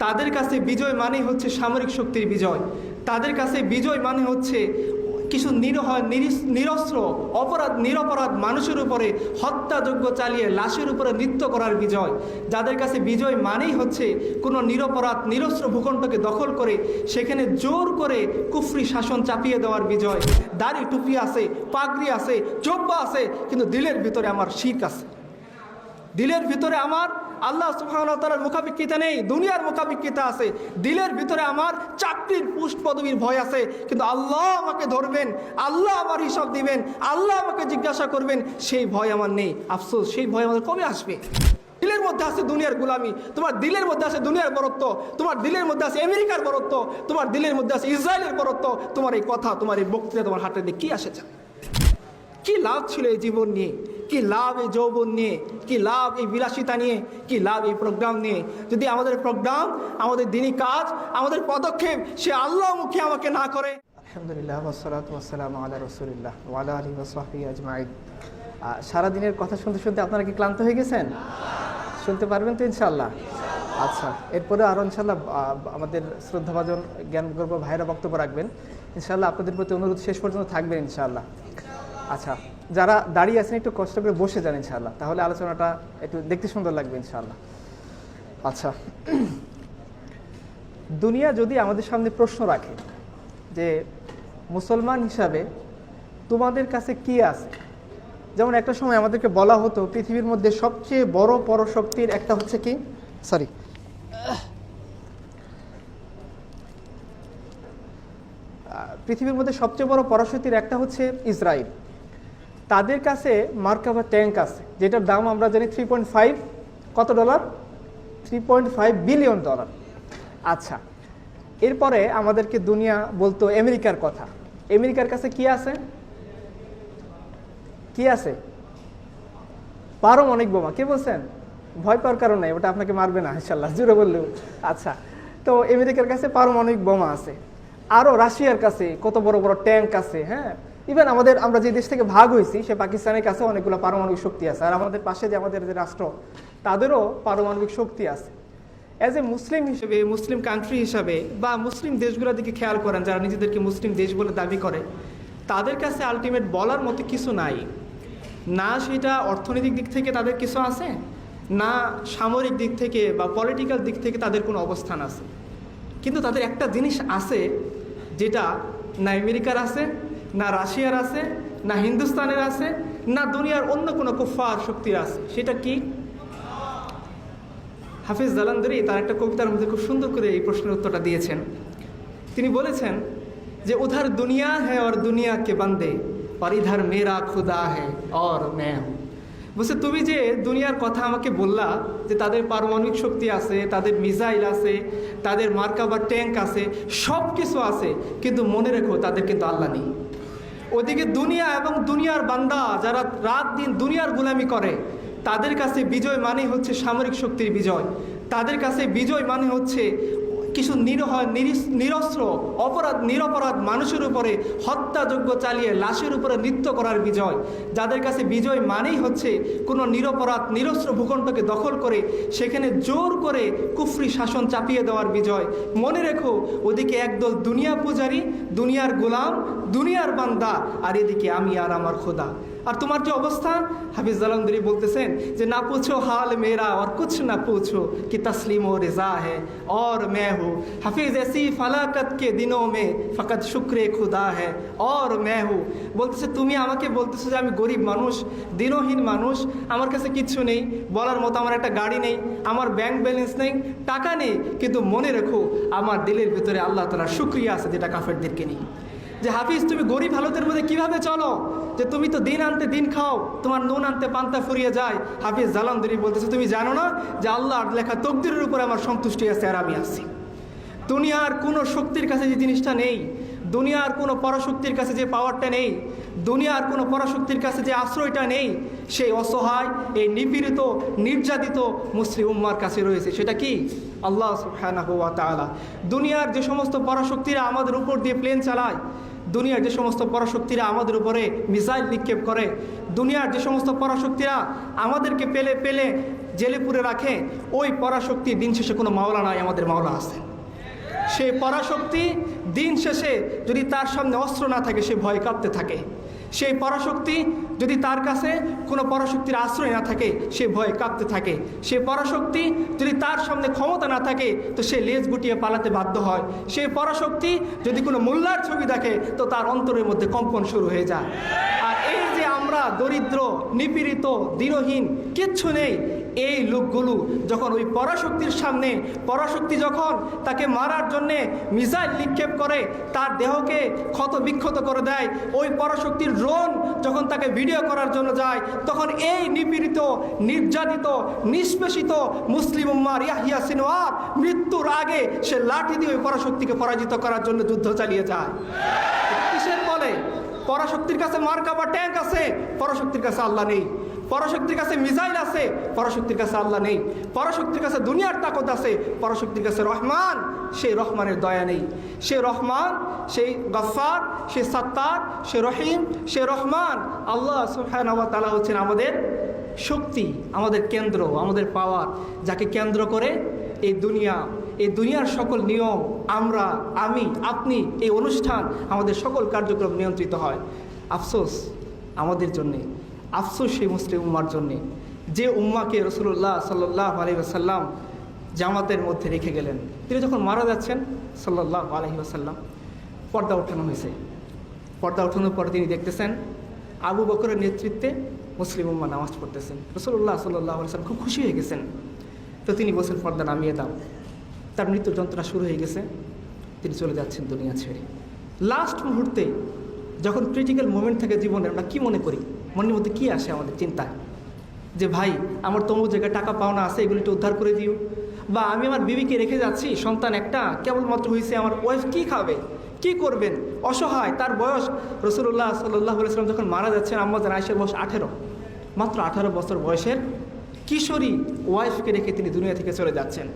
তাদের কাছে বিজয় মানে হচ্ছে সামরিক শক্তির বিজয়। তাদের কাছে বিজয় মানে হচ্ছে কিছু নিরস্ত্র নিরপরাধ মানুষের উপরে হত্যাযজ্ঞ চালিয়ে লাশের উপরে নৃত্য করার বিজয়। যাদের কাছে বিজয় মানেই হচ্ছে কোনো নিরপরাধ নিরস্ত্র ভূখণ্ডকে দখল করে সেখানে জোর করে কুফরি শাসন চাপিয়ে দেওয়ার বিজয়। দাড়ি টুপি আছে, পাগড়ি আছে, জব্বা আছে, কিন্তু দিলের ভিতরে আমার শিরক আছে। দিলের ভিতরে আমার আল্লাহ সুবহানাহু ওয়া তাআলার মুখাপেক্ষিতা নেই, দুনিয়ার মুখাপেক্ষিতা আছে। দিলের ভিতরে আমার চাকরির পুষ্ট পদবীর ভয় আছে, কিন্তু আল্লাহ আমাকে ধরবেন, আল্লাহ আমার হিসাব দিবেন, আল্লাহ আমাকে জিজ্ঞাসা করবেন, সেই ভয় আমার নেই। আফসোস, সেই ভয় আমাদের কবে আসবে? দিলের মধ্যে আছে দুনিয়ার গোলামি, তোমার দিলের মধ্যে আছে দুনিয়ার বরত্ব, তোমার দিলের মধ্যে আছে আমেরিকার বরত্ব, তোমার দিলের মধ্যে আছে ইসরায়েলের বরত্ব। তোমার এই কথা, তোমার এই বক্তৃতা, তোমার হাতে দিয়ে কি আসে যায়? কি লাভ ছিল এই জীবন নিয়ে? কি লাভ এই যৌবন নিয়ে? কি লাভ এই বিলাসিতা নিয়ে? কি লাভ এই প্রোগ্রাম নিয়ে? যদি আমাদের প্রোগ্রাম, আমাদের দিনী কাজ, আমাদের পদক্ষেপ সে আল্লাহ মুখে আমাকে না করে। আলহামদুলিল্লাহ ওয়াসসালাতু ওয়াসসালামু আলা রাসূলিল্লাহ ওয়া আলা আলিহি ওয়া সাহবিহি আজমাইন। সারাদিনের কথা শুনতে শুনতে আপনারা কি ক্লান্ত হয়ে গেছেন? শুনতে পারবেন তো ইনশাআল্লাহ? আচ্ছা, এরপরে আরও ইনশাআল্লাহ আমাদের শ্রদ্ধাভাজন জ্ঞানগর্ভ ভাইরা বক্তব্য রাখবেন। ইনশাআল্লাহ আপনাদের প্রতি অনুরোধ শেষ পর্যন্ত থাকবেন ইনশাআল্লাহ। আচ্ছা, যারা দাঁড়িয়ে আছেন একটু কষ্ট করে বসে যান ইনশাআল্লাহ, তাহলে আলোচনাটা একটু দেখতে সুন্দর লাগবে ইনশাআল্লাহ। আচ্ছা, দুনিয়া যদি আমাদের সামনে প্রশ্ন রাখে যে মুসলমান হিসাবে তোমাদের কাছে কি আছে, যেমন একটা সময় আমাদেরকে বলা হতো পৃথিবীর মধ্যে সবচেয়ে বড় পরাশক্তির একটা হচ্ছে কি, পৃথিবীর মধ্যে সবচেয়ে বড় পরাশক্তির একটা হচ্ছে ইসরায়েল। তাদের কাছে মার্কাভা ট্যাঙ্ক আছে, যেটার দাম আমরা জানি 3.5 কত ডলার? 3.5 billion dollar. আচ্ছা, এরপরে আমাদেরকে দুনিয়া বলতো আমেরিকার কথা। আমেরিকার কাছে কি আছে? কি আছে? পারমাণবিক বোমা। কে বলছেন? ভয় পাওয়ার কারণ নাই, ওটা আপনাকে মারবে না ইনশাআল্লাহ, জোরে বললেও। আচ্ছা, তো আমেরিকার কাছে পারমাণবিক বোমা আছে। আরও রাশিয়ার কাছে কত বড় বড় ট্যাঙ্ক আছে। হ্যাঁ, ইভেন আমরা যে দেশ থেকে ভাগ হয়েছি সে পাকিস্তানের কাছে অনেকগুলো পারমাণবিক শক্তি আছে। আর আমাদের পাশে যে আমাদের যে রাষ্ট্র, তাদেরও পারমাণবিক শক্তি আছে। অ্যাজ এ মুসলিম হিসেবে, মুসলিম কান্ট্রি হিসাবে, বা মুসলিম দেশগুলোর দিকে খেয়াল করেন, যারা নিজেদেরকে মুসলিম দেশ বলে দাবি করে, তাদের কাছে আলটিমেট বলার মতো কিছু নাই। না সেটা অর্থনৈতিক দিক থেকে তাদের কিছু আছে, না সামরিক দিক থেকে বা পলিটিক্যাল দিক থেকে তাদের কোনো অবস্থান আছে। কিন্তু তাদের একটা জিনিস আছে যেটা না আমেরিকার আছে, না রাশিয়ার আছে, না হিন্দুস্তানের আছে, না দুনিয়ার অন্য কোনো কুফফার শক্তির আছে। সেটা কি? হাফিজ জালান্দারি তার একটা কবিতার মধ্যে খুব সুন্দর করে এই প্রশ্নের উত্তরটা দিয়েছেন। তিনি বলেছেন যে উধার দুনিয়া হ্যায় और दुनिया के बंदे और इधर मेरा खुदा है और मैं हूँ। বলছে, তুমি যে দুনিয়ার কথা আমাকে বললা যে তাদের পারমাণবিক শক্তি আছে, তাদের মিসাইল আছে, তাদের মার্কাভা ট্যাঙ্ক আছে, সব কিছু আছে, কিন্তু মনে রেখো তাদের কিন্তু আল্লাহ নেই। ওদিকে দুনিয়া এবং দুনিয়ার বান্দা যারা রাত দিন দুনিয়ার গোলামি করে, তাদের কাছে বিজয় মানে হচ্ছে সামরিক শক্তির বিজয়। তাদের কাছে বিজয় মানে হচ্ছে কিছু নিরস্ত্র নিরপরাধ মানুষের উপরে হত্যাযজ্ঞ চালিয়ে লাশের উপরে নৃত্য করার বিজয়। যাদের কাছে বিজয় মানেই হচ্ছে কোনো নিরপরাধ নিরস্ত্র ভূখণ্ডকে দখল করে সেখানে জোর করে কুফরি শাসন চাপিয়ে দেওয়ার বিজয়। মনে রেখো, ওদিকে একদল দুনিয়া পূজারী, দুনিয়ার গোলাম, দুনিয়ার বান্দা, আর এদিকে আমি আর আমার খোদা। আর তোমার যে অবস্থা, হাফিজ জালান্দারি বলতেছেন যে না পুছো হাল মেরা और कुछ ना पूछो कि तस्लीम ও রিজা है और मैं हूँ। হাফিজ ऐसी फलाकत के दिनों में फ़कत शुक्र खुदा है और मैं हूँ। বলতেছে তুমি আমাকে বলতেছো যে আমি গরিব মানুষ, দিনহীন মানুষ, আমার কাছে কিচ্ছু নেই, বলার মতো আমার একটা গাড়ি নেই, আমার ব্যাংক ব্যালেন্স নেই, টাকা নেই, কিন্তু মনে রেখো আমার দিলের ভিতরে আল্লাহ তাআলার শুকরিয়া আছে, যেটা কাফেরদেরকে নেই। যে হাফিজ তুমি গরিব হালতের মধ্যে কিভাবে চলো, যে তুমি তো দিন আনতে দিন খাও, তোমার নুন আনতে পান্তা ফুরিয়ে যায়। হাফিজ জালান্দারি বলতেছে তুমি জানো না যে আল্লাহর লেখা তকদিরের উপরে আমার সন্তুষ্টি আছে আর আমি আছি। দুনিয়ার কোনো শক্তির কাছে যে জিনিসটা নেই, দুনিয়ার কোনো পরাশক্তির কাছে যে পাওয়ারটা নেই, দুনিয়ার কোনো পরাশক্তির কাছে যে আশ্রয়টা নেই, সেই অসহায়, এই নিপীড়িত, নির্যাতিত মুসলিম উম্মার কাছে রয়েছে। সেটা কি? আল্লাহ সুবহানাহু ওয়া তাআলা। দুনিয়ার যে সমস্ত পরাশক্তিরা আমাদের উপর দিয়ে প্লেন চালায়, দুনিয়ার যে সমস্ত পরাশক্তিরা আমাদের উপরে মিসাইল নিক্ষেপ করে, দুনিয়ার যে সমস্ত পরাশক্তিরা আমাদেরকে পেলে পেলে জেলে পুরে রাখে, ওই পরাশক্তি দিন শেষে কোনো মাওলা নাই, আমাদের মাওলা আছে। সেই পরাশক্তি দিন শেষে যদি তার সামনে অস্ত্র না থাকে, সে ভয় কাঁপতে থাকে। সেই পরাশক্তি যদি তার কাছে কোনো পরাশক্তির আশ্রয় না থাকে, সে ভয়ে কাঁপতে থাকে। সেই পরাশক্তি যদি তার সামনে ক্ষমতা না থাকে, তো সে লেজ গুটিয়ে পালাতে বাধ্য হয়। সেই পরাশক্তি যদি কোনো মোল্লার ছবি দেখে, তো তার অন্তরের মধ্যে কম্পন শুরু হয়ে যায়। আর এই যে আমরা দরিদ্র, নিপীড়িত, দীনহীন, কিচ্ছু নেই, এই লোকগুলো যখন ওই পরাশক্তির সামনে, পরাশক্তি যখন তাকে মারার জন্যে মিসাইল নিক্ষেপ করে, তার দেহকে ক্ষত বিক্ষত করে দেয়, ওই পরাশক্তির ড্রোন যখন তাকে ভিডিও করার জন্য যায়, তখন এই নিপীড়িত, নির্যাতিত, নিষ্পেষিত মুসলিম উম্মার ইয়াহিয়া সিনওয়ার মৃত্যুর আগে সে লাঠি দিয়ে ওই পরাশক্তিকে পরাজিত করার জন্য যুদ্ধ চালিয়ে যায়। কিসের বলে? পরাশক্তির কাছে মার্কা বা ট্যাঙ্ক আছে, পরাশক্তির কাছে আল্লাহ নেই। পরাশক্তির কাছে মিসাইল আছে, পরাশক্তির কাছে আল্লাহ নেই। পরাশক্তির কাছে দুনিয়ার তাকত আছে, পরাশক্তির কাছে রহমান, সেই রহমানের দয়া নেই। সে রহমান, সেই গফফার, সে সাত্তার, সে রহিম, সে রহমান। আল্লাহ সুবহানাহু ওয়া তাআলা হচ্ছেন আমাদের শক্তি, আমাদের কেন্দ্র, আমাদের পাওয়ার, যাকে কেন্দ্র করে এই দুনিয়ার সকল নিয়ম, আমরা, আমি, আপনি, এই অনুষ্ঠান, আমাদের সকল কার্যক্রম নিয়ন্ত্রিত হয়। আফসোস আমাদের জন্যে, আফসোস সেই মুসলিম উম্মার জন্যে, যে উম্মাকে রাসূলুল্লাহ সাল্লাল্লাহু আলাইহি ওয়াসাল্লাম জামাতের মধ্যে রেখে গেলেন। তিনি যখন মারা যাচ্ছেন সাল্লাল্লাহু আলাইহি ওয়াসাল্লাম, পর্দা ওঠানো হয়েছে। পর্দা ওঠানোর পর তিনি দেখতেছেন আবু বকরের নেতৃত্বে মুসলিম উম্মা নামাজ পড়তেছেন। রাসূলুল্লাহ সাল্লাল্লাহু আলাইহি ওয়াসাল্লাম খুব খুশি হয়ে গেছেন। তো তিনি বলছেন, পর্দা নামিয়ে দাও। তার মৃত্যুর যন্ত্রণা শুরু হয়ে গেছে, তিনি চলে যাচ্ছেন দুনিয়া ছেড়ে। লাস্ট মুহূর্তে যখন ক্রিটিক্যাল মোমেন্ট থাকে জীবনে, আমরা কী মনে করি? মনের মধ্যে কী আসে আমাদের চিন্তায়? যে ভাই, আমার তমুক জায়গায় টাকা পাওনা আছে, এগুলিটা উদ্ধার করে দিও। বা আমি আমার বিবিকে রেখে যাচ্ছি, সন্তান একটা কেবলমাত্র হয়েছে, আমার ওয়াইফ কী খাবে, কী করবেন? অসহায়, তার বয়স, রাসূলুল্লাহ সাল্লাল্লাহু আলাইহি ওয়াসাল্লাম যখন মারা যাচ্ছেন, আম্মা জান আয়েশার বয়স 18, মাত্র 18 বছর বয়সের কিশোরী ওয়াইফকে রেখে তিনি দুনিয়া থেকে চলে যাচ্ছেন।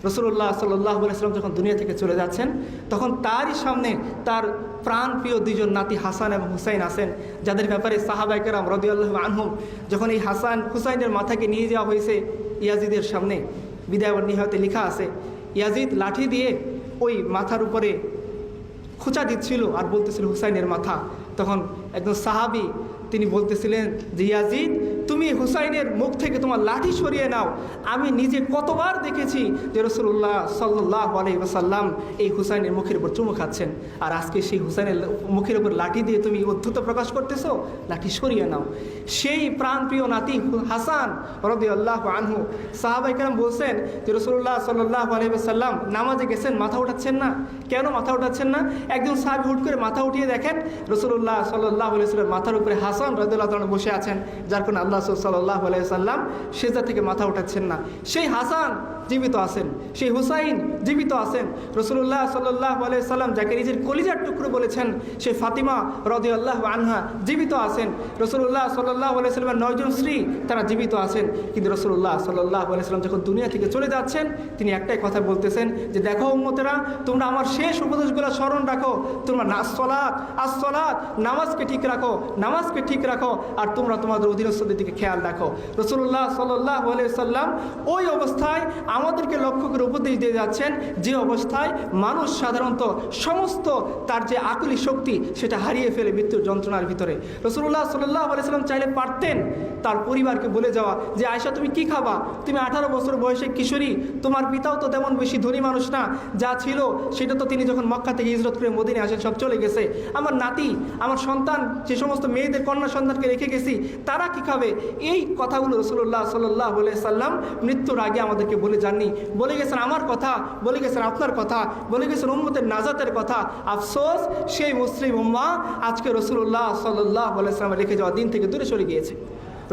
রাসূলুল্লাহ সাল্লাল্লাহু আলাইহি ওয়াসাল্লাম যখন দুনিয়া থেকে চলে যাচ্ছেন, তখন তারই সামনে তার প্রাণপ্রিয় দুইজন নাতি হাসান এবং হুসাইন আছেন, যাদের ব্যাপারে সাহাবায়ে কেরাম রাদিয়াল্লাহু আনহুম যখন এই হাসান হুসাইনের মাথাকে নিয়ে যাওয়া হয়েছে ইয়াজিদের সামনে, বিদায় ওয়ান নিহায়াতে লেখা আছে, ইয়াজিদ লাঠি দিয়ে ওই মাথার উপরে খোঁচা দিচ্ছিল আর বলতেছিল হুসাইনের মাথা। তখন একজন সাহাবী তিনি বলতেছিলেন যে, ইয়াজিদ, তুমি হুসাইনের মুখ থেকে তোমার লাঠি সরিয়ে নাও। আমি নিজে কতবার দেখেছি যে রাসূলুল্লাহ সাল্লাল্লাহু আলাইহি ওয়াসাল্লাম এই হুসাইনের মুখের উপর চুমু খাচ্ছেন, আর আজকে সেই হুসাইনের মুখের উপর লাঠি দিয়ে তুমি অদ্ভুত প্রকাশ করতেছো, লাঠি সরিয়ে নাও। সেই প্রাণপ্রিয় নাতি হাসান রাদিয়াল্লাহু আনহু, সাহাবায়ে কেরাম বলছেন যে রাসূলুল্লাহ সাল্লাল্লাহু আলাইহি ওয়াসাল্লাম নামাজে গেছেন, মাথা উঠাচ্ছেন না কেন? মাথা উঠাচ্ছেন না? একজন সাহাবী হুট করে মাথা উঠিয়ে দেখেন রাসূলুল্লাহ সাল্লাল্লাহু আলাইহি ওয়াসাল্লাম মাথার উপরে হাসান রাদিয়াল্লাহু আনহু বসে আছেন, যার কারণে আল্লাহ সাল্লাল্লাহু আলাইহি ওয়াসাল্লাম সেজদা থেকে মাথা উঠাচ্ছেন না। সেই হাসান জীবিত আছেন, সেই হুসাইন জীবিত আছেন। রাসূলুল্লাহ সাল্লাল্লাহু আলাইহি ওয়াসাল্লাম যাকে নিজের কলিজার টুকরো বলেছেন, সেই ফাতিমা রাদিয়াল্লাহু আনহা জীবিত আছেন। রাসূলুল্লাহ সাল্লাল্লাহু আলাইহি ওয়াসাল্লামের 9 জন স্ত্রী, তারা জীবিত আছেন। কিন্তু রাসূলুল্লাহ সাল্লাল্লাহু আলাইহি ওয়াসাল্লাম যখন দুনিয়া থেকে চলে যাচ্ছেন, তিনি একটাই কথা বলতেছেন যে, দেখো উম্মতেরা, তোমরা আমার শেষ উপদেশগুলো স্মরণ রাখো, তোমরা আসসালাত, নামাজকে ঠিক রাখো, নামাজকে ঠিক রাখো, আর তোমরা তোমাদের অধীনস্থদের দিকে খেয়াল রাখো। রাসূলুল্লাহ সাল্লাল্লাহু আলাইহি ওয়াসাল্লাম ওই অবস্থায় আমাদেরকে লক্ষ্য করে উপদেশ দিয়ে যাচ্ছেন, যে অবস্থায় মানুষ সাধারণত সমস্ত তার যে আকলি শক্তি সেটা হারিয়ে ফেলে মৃত্যুর যন্ত্রণার ভিতরে। রাসূলুল্লাহ সাল্লাল্লাহু আলাইহি ওয়াসাল্লাম চাইলে পারতেন তার পরিবারকে বলে যাওয়া যে, আয়েশা, তুমি কি খাবা? তুমি 18 বছর বয়সে কিশোরী, তোমার পিতাও তো তেমন বেশি ধনী মানুষ না, যা ছিল সেটা তো তিনি যখন মক্কা থেকে হিজরত করে মদিনায় আসেন সব চলে গেছে। আমার নাতি, আমার সন্তান, যে সমস্ত মেয়েদের কন্যা সন্তানকে রেখে গেছি, তারা কি খাবে? এই কথাগুলো রাসূলুল্লাহ সাল্লাল্লাহু আলাইহি ওয়াসাল্লাম মৃত্যুর আগে আমাদেরকে বলে যাননি। বলে গেছেন আমার কথা, বলে গেছেন আপনার কথা, বলে গেছেন উম্মতের নাজাতের কথা। আফসোস, সেই মুসলিম উম্মাহ আজকে রাসূলুল্লাহ সাল্লাল্লাহু আলাইহি ওয়াসাল্লাম রেখে যাওয়া দিন থেকে দূরে সরে গিয়েছে।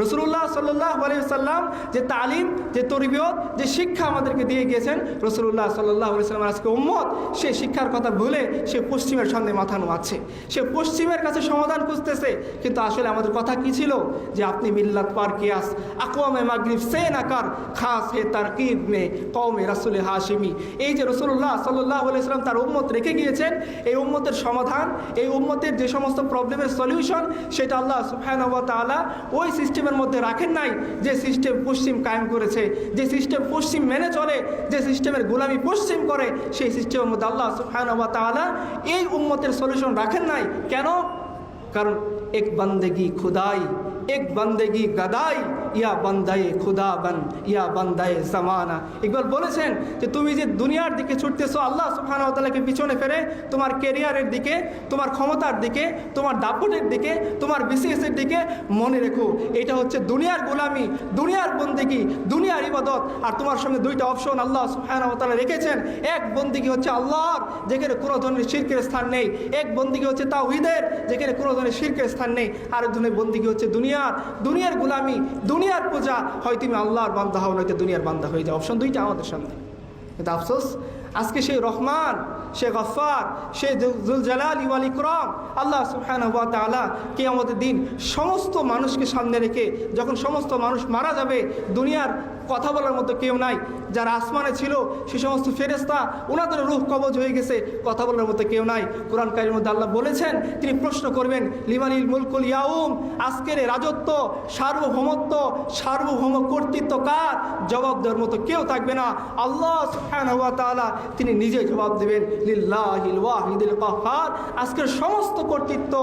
রাসূলুল্লাহ সাল্লাল্লাহু আলাইহি ওয়াসাল্লাম যে তালিম, যে তরবিয়ত, যে শিক্ষা আমাদেরকে দিয়ে গিয়েছেন, রাসূলুল্লাহ সাল্লাল্লাহু আলাইহি ওয়াসাল্লাম আজকে উম্মত সেই শিক্ষার কথা ভুলে সে পশ্চিমের সামনে মাথা নোয়াচ্ছে, সে পশ্চিমের কাছে সমাধান খুঁজতেছে। কিন্তু আসলে আমাদের কথা কি ছিল? যে আপনি মিল্লাত পার কিয়াস আকওয়ামে মাগরিব সে নাকার খাস হে তারকিব মে কওমে রাসূল হাশিমি। এই যে রাসূলুল্লাহ সাল্লাল্লাহু আলাইহি ওয়াসাল্লাম তার উম্মত রেখে গিয়েছেন, এই উম্মতের সমাধান, এই উম্মতের যে সমস্ত প্রবলেমের সলিউশন, সেটা আল্লাহ সুবহানাহু ওয়া তাআলা ওই সিস্টেমের মধ্যে রাখেন নাই যে সিস্টেম পশ্চিম কায়েম করেছে, যে সিস্টেম পশ্চিম মেনে চলে, যে সিস্টেমের গোলামি পশ্চিম করে, সেই সিস্টেমের মধ্যে আল্লাহ সুবহানাহু ওয়া তাআলা এই উম্মতের সলিউশন রাখেন নাই। কেন? কারণ এক বন্দেগি খুদাই, এক বন্দেগি গদাই, ইয়া বান্দায়ে খুদা বান, ইয়া বান্দায়ে জামানা। ইকবাল বলেছেন যে তুমি যে দুনিয়ার দিকে ছুটতেছো আল্লাহ সুবহানাহু ওয়া তাআলাকে পিছনে ফেলে, তোমার ক্যারিয়ারের দিকে, তোমার ক্ষমতার দিকে, তোমার দাপটের দিকে, তোমার বিসিএসের দিকে, মনে রেখো এটা হচ্ছে দুনিয়ার গোলামি, দুনিয়ার বন্দেগি, দুনিয়ার ইবাদত। আর তোমার সঙ্গে দুইটা অপশন আল্লাহ সুবহানাহু ওয়া তাআলা রেখেছেন। এক বন্দেগি হচ্ছে আল্লাহর, যেখানে কোনো ধরনের শিরকের স্থান নেই। এক বন্দেগি হচ্ছে তাওহীদের, যেখানে কোনো ধরনের শিরকের স্থান নেই। আর এক ধরনের বন্দেগি হচ্ছে দুনিয়ার গোলামি, দুনিয়ার পূজা। হয় তুমি আল্লাহর বান্দা হও, নয়তো দুনিয়ার বান্দা হয়ে যাও। অপশন দুইটা আমাদের সামনে। কিন্তু আফসোস, আজকে সেই রহমান, সে গফফার, সে যুল জালালি ওয়াল ইকরাম আল্লাহ সুবহানাহু ওয়া তাআলা কিয়ামতের দিন সমস্ত মানুষকে সামনে রেখে, যখন সমস্ত মানুষ মারা যাবে, দুনিয়ার কথা বলার মতো কেউ নাই। যারা আসমানে ছিল সে সমস্ত ফেরেশতা, ওনাদের রূহ কবজ হয়ে গেছে, কথা বলার মতো কেউ নাই। কোরআন কারীমের মধ্যে আল্লাহ বলেছেন, তিনি প্রশ্ন করবেন, লিমানিল মুলকুল ইয়াউম, আজকের রাজত্ব, সার্বভৌমত্ব, সার্বভৌম কর্তৃত্ব কার? জবাব দেওয়ার মতো কেউ থাকবে না। আল্লাহ সুবহানাহু ওয়া তাআলা তিনি নিজে জবাব দেবেন, লিল্লাহিল ওয়াহিদিল কাহ্হার। আজকের সমস্ত কর্তৃত্ব,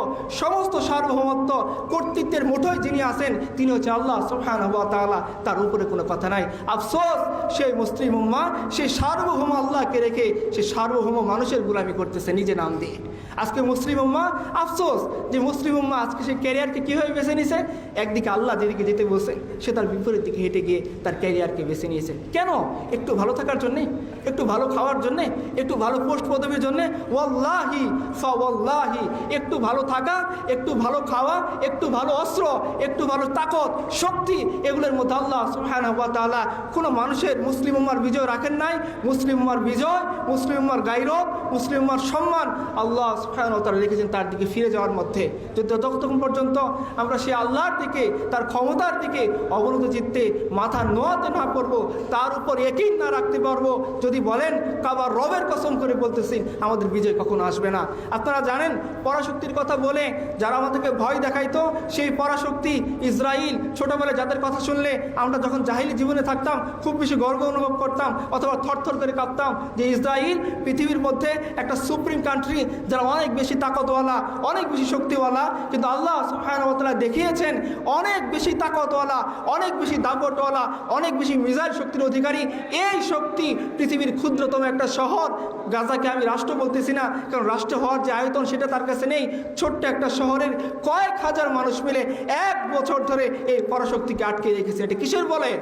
সমস্ত সার্বভৌমত্ব, কর্তৃত্বের মুঠোয় যিনি আছেন তিনি হচ্ছে আল্লাহ সুবহানাহু ওয়া তাআলা, তার উপরে কোনো কথা নাই। আফসোস, সেই মুসলিম উম্মাহ সেই সার্বভৌম আল্লাহকে রেখে সে সার্বভৌম মানুষের গোলামি করতেছে নিজে নাম দিয়ে। আজকে মুসলিম উম্মাহ, আফসোস যে মুসলিম উম্মাহ আজকে সে ক্যারিয়ারকে কীভাবে বেছে নিয়েছে? একদিকে আল্লাহ যেদিকে যেতে বলছেন সে তার বিপরীত দিকে হেঁটে গিয়ে তার ক্যারিয়ারকে বেছে নিয়েছে। কেন? একটু ভালো থাকার জন্যে, একটু ভালো খাওয়ার জন্যে, একটু ভালো পোস্ট পদবীর জন্যে। ওয়াল্লাহি ফাওয়াল্লাহি, একটু ভালো থাকা, একটু ভালো খাওয়া, একটু ভালো অস্ত্র, একটু ভালো তাকত, শক্তি, এগুলোর মধ্যে আল্লাহ সুবহানাহু ওয়া তাআলা কোনো মানুষের মুসলিম উম্মার বিজয় রাখেন নাই। মুসলিম উম্মার বিজয়, মুসলিম উম্মার গায়রত, মুসলিম উম্মার সম্মান আল্লাহ সুবহানাহু ওয়া তাআলা রেখেছেন তার দিকে ফিরে যাওয়ার মধ্যে। যতক্ষণ পর্যন্ত আমরা সেই আল্লাহর দিকে, তার ক্ষমতার দিকে অবনত চিত্তে মাথা নোয়াতে না পারবো, তার উপর ইয়াকিন না রাখতে পারবো, যদি বলেন কাবার রবের কসম করে বলতেছি, আমাদের বিজয় কখনো আসবে না। আপনারা জানেন পরাশক্তির কথা বলে যারা আমাদেরকে ভয় দেখাইতো, সেই পরাশক্তি ইসরাইল, ছোটোবেলায় যাদের কথা শুনলে আমরা যখন জাহিলি জীবনে থাকতাম খুব বেশি গর্ব অনুভব করতাম অথবা থরথর করে কাঁপতাম যে ইসরাইল পৃথিবীর মধ্যে একটা সুপ্রিম কান্ট্রি, যারা অনেক বেশি তাকতওয়ালা, অনেক বেশি শক্তিওয়ালা। কিন্তু আল্লাহ সুবহানাহু ওয়া তাআলা দেখিয়েছেন অনেক বেশি তাকতওয়ালা, অনেক বেশি দাপটওয়ালা, অনেক বেশি মিসাইল শক্তির অধিকারী এই শক্তি পৃথিবীর ক্ষুদ্রতম একটা শহর গাজাকে, আমি রাষ্ট্র বলতেছি না কারণ রাষ্ট্র হওয়ার যে আয়তন সেটা তার কাছে নেই, ছোট্ট একটা শহরের কয়েক হাজার মানুষ মিলে 1 বছর ধরে এই পরাশক্তিকে আটকে রেখেছে। এটা কিসের বলে?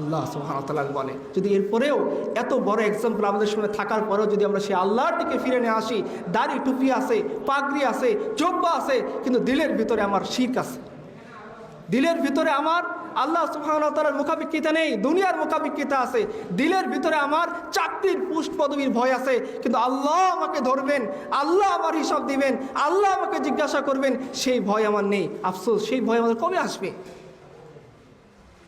আল্লাহ সুবহানাহু ওয়া তাআলা বলে। যদি এরপরেও এত বড় এক্সাম্পল আমাদের সামনে থাকার পরেও যদি আমরা সেই আল্লাহর দিকে ফিরে নিয়ে আসি, দাড়ি টুপি আছে, পাগড়ি আছে, জুব্বা আছে, কিন্তু দিলের ভিতরে আমার শিরক আছে, দিলের ভিতরে আমার আল্লাহ সুবহানাহু ওয়া তাআলার মুখাপেক্ষিতা নেই, দুনিয়ার মুখাপেক্ষিতা আছে। দিলের ভিতরে আমার চাকরির পোস্ট পদবীর ভয় আছে, কিন্তু আল্লাহ আমাকে ধরবেন, আল্লাহ আমার হিসাব দিবেন, আল্লাহ আমাকে জিজ্ঞাসা করবেন, সেই ভয় আমার নেই। আফসোস, সেই ভয় আমাদের কবে আসবে?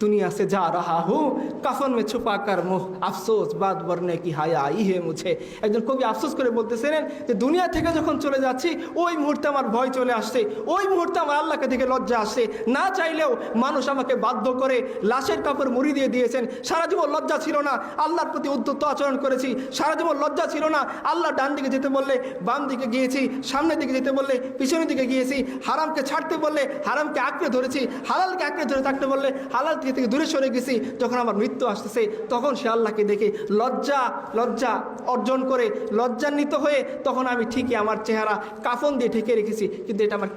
दुनिया से जा रहा हूँ कफन में छुपा कर मुँह अफसोस बात बरने की हाया आई है मुझे। একজন কবি আফসোস করে বলতেছিলেন যে দুনিয়া থেকে যখন চলে যাচ্ছি ওই মুহূর্তে আমার ভয় চলে আসছে, ওই মুহূর্তে আমার আল্লাহকে দেখে লজ্জা আসছে। না চাইলেও মানুষ আমাকে বাধ্য করে লাশের কাপড় মুড়ি দিয়ে দিয়েছেন। সারা জীবন লজ্জা ছিল না, আল্লাহর প্রতি উদ্ধত আচরণ করেছি। সারা জীবন লজ্জা ছিল না, আল্লাহ ডান দিকে যেতে বললে বাম দিকে গিয়েছি, সামনের দিকে যেতে বললে পিছনের দিকে গিয়েছি, হারামকে ছাড়তে বললে হারামকে আঁকড়ে ধরেছি, হালালকে আঁকড়ে ধরে থাকতে বললে হালাল থেকে দূরে সরে গেছি। যখন আমার মৃত্যু আসতেছে তখন সে আল্লাহকে দেখে লজ্জা অর্জন করে লজ্জান্বিত হয়ে তখন আমি ঠিকই আমার চেহারা কাফন দিয়ে ঢেকে রেখেছি, কিন্তু এটা আমার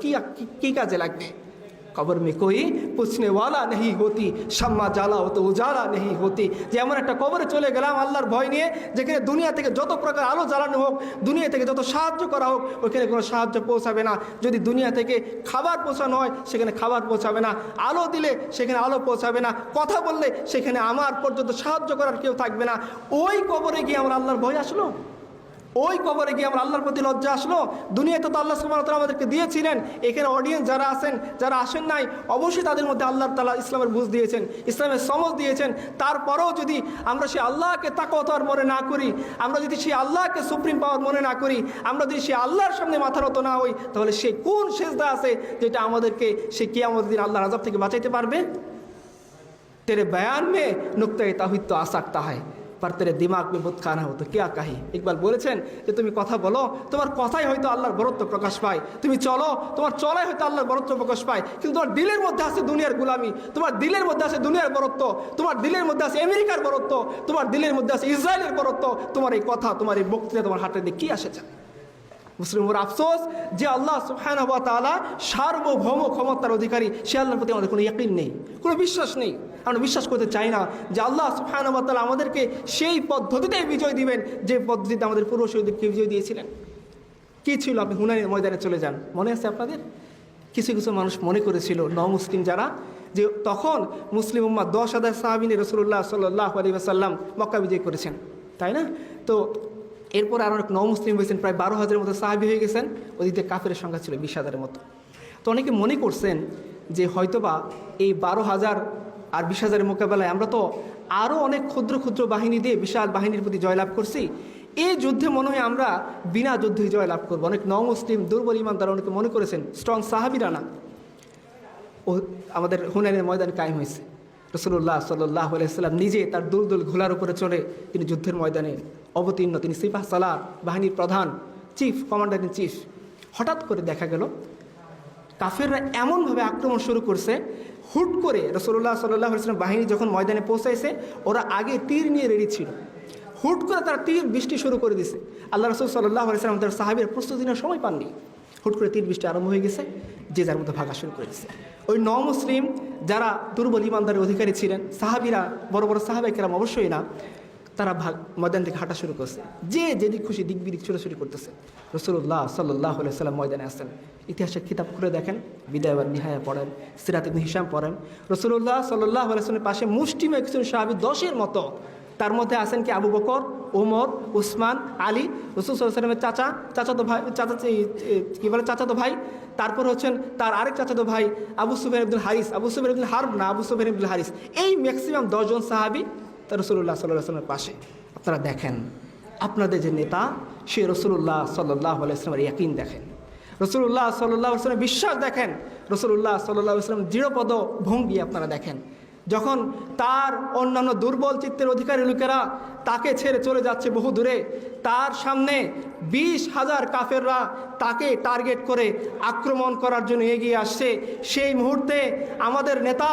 কি কাজে লাগবে? কবর মে কোই পুছনে ওয়ালা নেই হতি, শাম্মা জ্বালা হতো উজালা নেই হতি। যে এমন একটা কবরে চলে গেলাম আল্লাহর ভয় নিয়ে, যেখানে দুনিয়া থেকে যত প্রকার আলো জ্বালানো হোক, দুনিয়া থেকে যত সাহায্য করা হোক, ওইখানে কোনো সাহায্য পৌঁছাবে না। যদি দুনিয়া থেকে খাবার পৌঁছানো হয়, সেখানে খাবার পৌঁছাবে না। আলো দিলে সেখানে আলো পৌঁছাবে না। কথা বললে সেখানে আমার পর্যন্ত সাহায্য করার কেউ থাকবে না। ওই কবরে গিয়ে আমার আল্লাহর ভয় আসলো, ওই কবরে গিয়ে আমার আল্লাহর প্রতি লজ্জা আসলো। দুনিয়াতে তো আল্লাহ সুবহানাহু ওয়া তাআলা আমাদেরকে দিয়েছিলেন। এখানে অডিয়েন্স যারা আছেন, যারা আসেন নাই, অবশ্যই তাদের মধ্যে আল্লাহ তাআলা ইসলামের বুঝ দিয়েছেন, ইসলামের সমঝ দিয়েছেন। তারপরেও যদি আমরা সেই আল্লাহকে তাকওয়ার মনে না করি, আমরা যদি সেই আল্লাহকে সুপ্রিম পাওয়ার মনে না করি, আমরা যদি সেই আল্লাহর সামনে মাথা নত না হই, তাহলে সে কোন সেজদা আছে যেটা আমাদেরকে সে কিয়ামতের দিন আল্লাহর আযাব থেকে বাঁচাইতে পারবে? तेरे बयान में नुक्ता ताहीद तो आ सकता है, पर तेरे दिमाग में बुत खाना हो तो क्या कही। ইকবাল বলেছেন যে তুমি কথা বলো, তোমার কথাই হয়তো আল্লাহর বরত্ব প্রকাশ পায়। তুমি চলো, তোমার চলাই হয়তো আল্লাহর বরত্ব প্রকাশ পায়। কিন্তু তোমার দিলের মধ্যে আছে দুনিয়ার গোলামি, তোমার দিলের মধ্যে আছে দুনিয়ার বরত্ব, তোমার দিলের মধ্যে আছে আমেরিকার বরত্ব, তোমার দিলের মধ্যে আছে ইসরায়েলের বরত্ব। তোমার এই কথা, তোমার এই বক্তৃতা, তোমার হাতে দিয়ে কি আসেছে? মুসলিমের আফসোস যে আল্লাহ সুবহানাহু ওয়া তাআলা সার্বভৌম ক্ষমতার অধিকারী, সে আল্লাহর প্রতি আমাদের কোনো ইয়াকিন নেই, কোনো বিশ্বাস নেই। আমরা বিশ্বাস করতে চাই না যে আল্লাহ সুবহানাহু ওয়া তাআলা আমাদেরকে সেই পদ্ধতিতে বিজয় দিবেন যে পদ্ধতিতে আমাদের পূর্বসূরীদেরকে বিজয় দিয়েছিলেন। কী ছিল? আপনি হুনাইনের ময়দানে চলে যান, মনে আছে আপনাদের? কিছু কিছু মানুষ মনে করেছিল, মুসলিম যারা, যে তখন মুসলিম উম্মাহ 10,000 সাহাবী নিয়ে রাসূলুল্লাহ সাল্লাল্লাহু আলাইহি ওয়াসাল্লাম মক্কা বিজয় করেছেন, তাই না? তো এরপর আরও অনেক মুসলিম হয়েছেন, প্রায় 12,000-এর মতো সাহাবী হয়ে গেছেন। ওদিকে কাফেরের সংখ্যা ছিল 20,000-এর মতো। তো অনেকে মনে করছেন যে হয়তোবা এই 12,000 আর 20,000-এর মোকাবেলায় আমরা তো আরও অনেক ক্ষুদ্র ক্ষুদ্র বাহিনী দিয়ে বিশাল বাহিনীর প্রতি জয়লাভ করছি, এই যুদ্ধে মনে হয় আমরা বিনা যুদ্ধেই জয়লাভ করবো। অনেক মুসলিম দুর্বল ইমানদার অনেকে মনে করেছেন, স্ট্রং সাহাবীরা না। ও আমাদের হুনাইনের ময়দান কায়েম হয়েছে। রাসূলুল্লাহ সাল্লাল্লাহু আলাইহি ওয়াসাল্লাম নিজে তার দুলদুল ঘোড়ার উপরে চড়ে তিনি যুদ্ধের ময়দানে অবতীর্ণ। তিনি সিপাহ সালার বাহিনীর প্রধান, চিফ কমান্ডার ইন চিফ। হঠাৎ করে দেখা গেল কাফেররা এমনভাবে আক্রমণ শুরু করছে, হুট করে রাসূলুল্লাহ সাল্লাল্লাহু আলাইহি ওয়াসাল্লাম বাহিনী যখন ময়দানে পৌঁছাইছে, ওরা আগে তীর নিয়ে রেডি ছিল। হুট করে তারা তীর বৃষ্টি শুরু করে দিছে। আল্লাহ রাসূল সাল্লাল্লাহু আলাইহি ওয়াসাল্লাম তার সাহাবীরা প্রস্তুতি নেওয়ার সময় পাননি। হুট করে তীর বৃষ্টি আরম্ভ হয়ে গেছে, যে যার মধ্যে ভাগা শুরু করে দিচ্ছে। ওই মুসলিম যারা দুর্বল ইমানদারের অধিকারী ছিলেন, সাহাবীরা, বড় বড় সাহাবায়ে কেরাম অবশ্যই না, তারা ময়দান থেকে হাঁটা শুরু করছে। যে যেদিক খুশি দিক বিদিক ছোটাছুটি করতেছে। রাসূলুল্লাহ সাল্লাল্লাহু আলাইহি ওয়াসাল্লাম ময়দানে আসেন। ইতিহাসের কিতাব খুলে দেখেন, বিদায় ওয়ান নিহায়া পড়েন, সিরাত ইবনে হিশাম পড়েন। রাসূলুল্লাহ সাল্লাল্লাহু আলাইহি ওয়াসাল্লামের পাশে মুষ্টিমেয় একজন সাহাবী 10-এর মতো, তার মধ্যে আছেন কি আবু বকর, ওমর, উসমান, আলী, রাসূল সাল্লাল্লাহু আলাইহি ওয়াসাল্লামের চাচাতো ভাই, চাচাতো ভাই। তারপর হচ্ছেন তার আরেক চাচাতো ভাই আবু সুফিয়ান ইবনুল হারিস, আবু সুফিয়ান ইবনুল হারব না, আবু সুফিয়ান ইবনুল হারিস। এই ম্যাক্সিমাম 10 জন সাহাবী তার রাসূলুল্লাহ সাল্লাল্লাহু আলাইহি ওয়াসাল্লামের পাশে। আপনারা দেখেন, আপনাদের যে নেতা, সে রাসূলুল্লাহ সাল্লাল্লাহু আলাইহি ওয়াসাল্লামের ইয়াকিন দেখেন, রাসূলুল্লাহ সাল্লাল্লাহু আলাইহি ওয়াসাল্লামের বিশ্বাস দেখেন, রাসূলুল্লাহ সাল্লাল্লাহু আলাইহি ওয়াসাল্লামের দৃঢ়পদ ভঙ্গি আপনারা দেখেন। যখন তার অন্যান্য দুর্বল চিত্তের অধিকারী লোকেরা তাকে ছেড়ে চলে যাচ্ছে বহু দূরে, তার সামনে 20,000 কাফেররা তাকে টার্গেট করে আক্রমণ করার জন্য এগিয়ে আসছে। সেই মুহূর্তে আমাদের নেতা,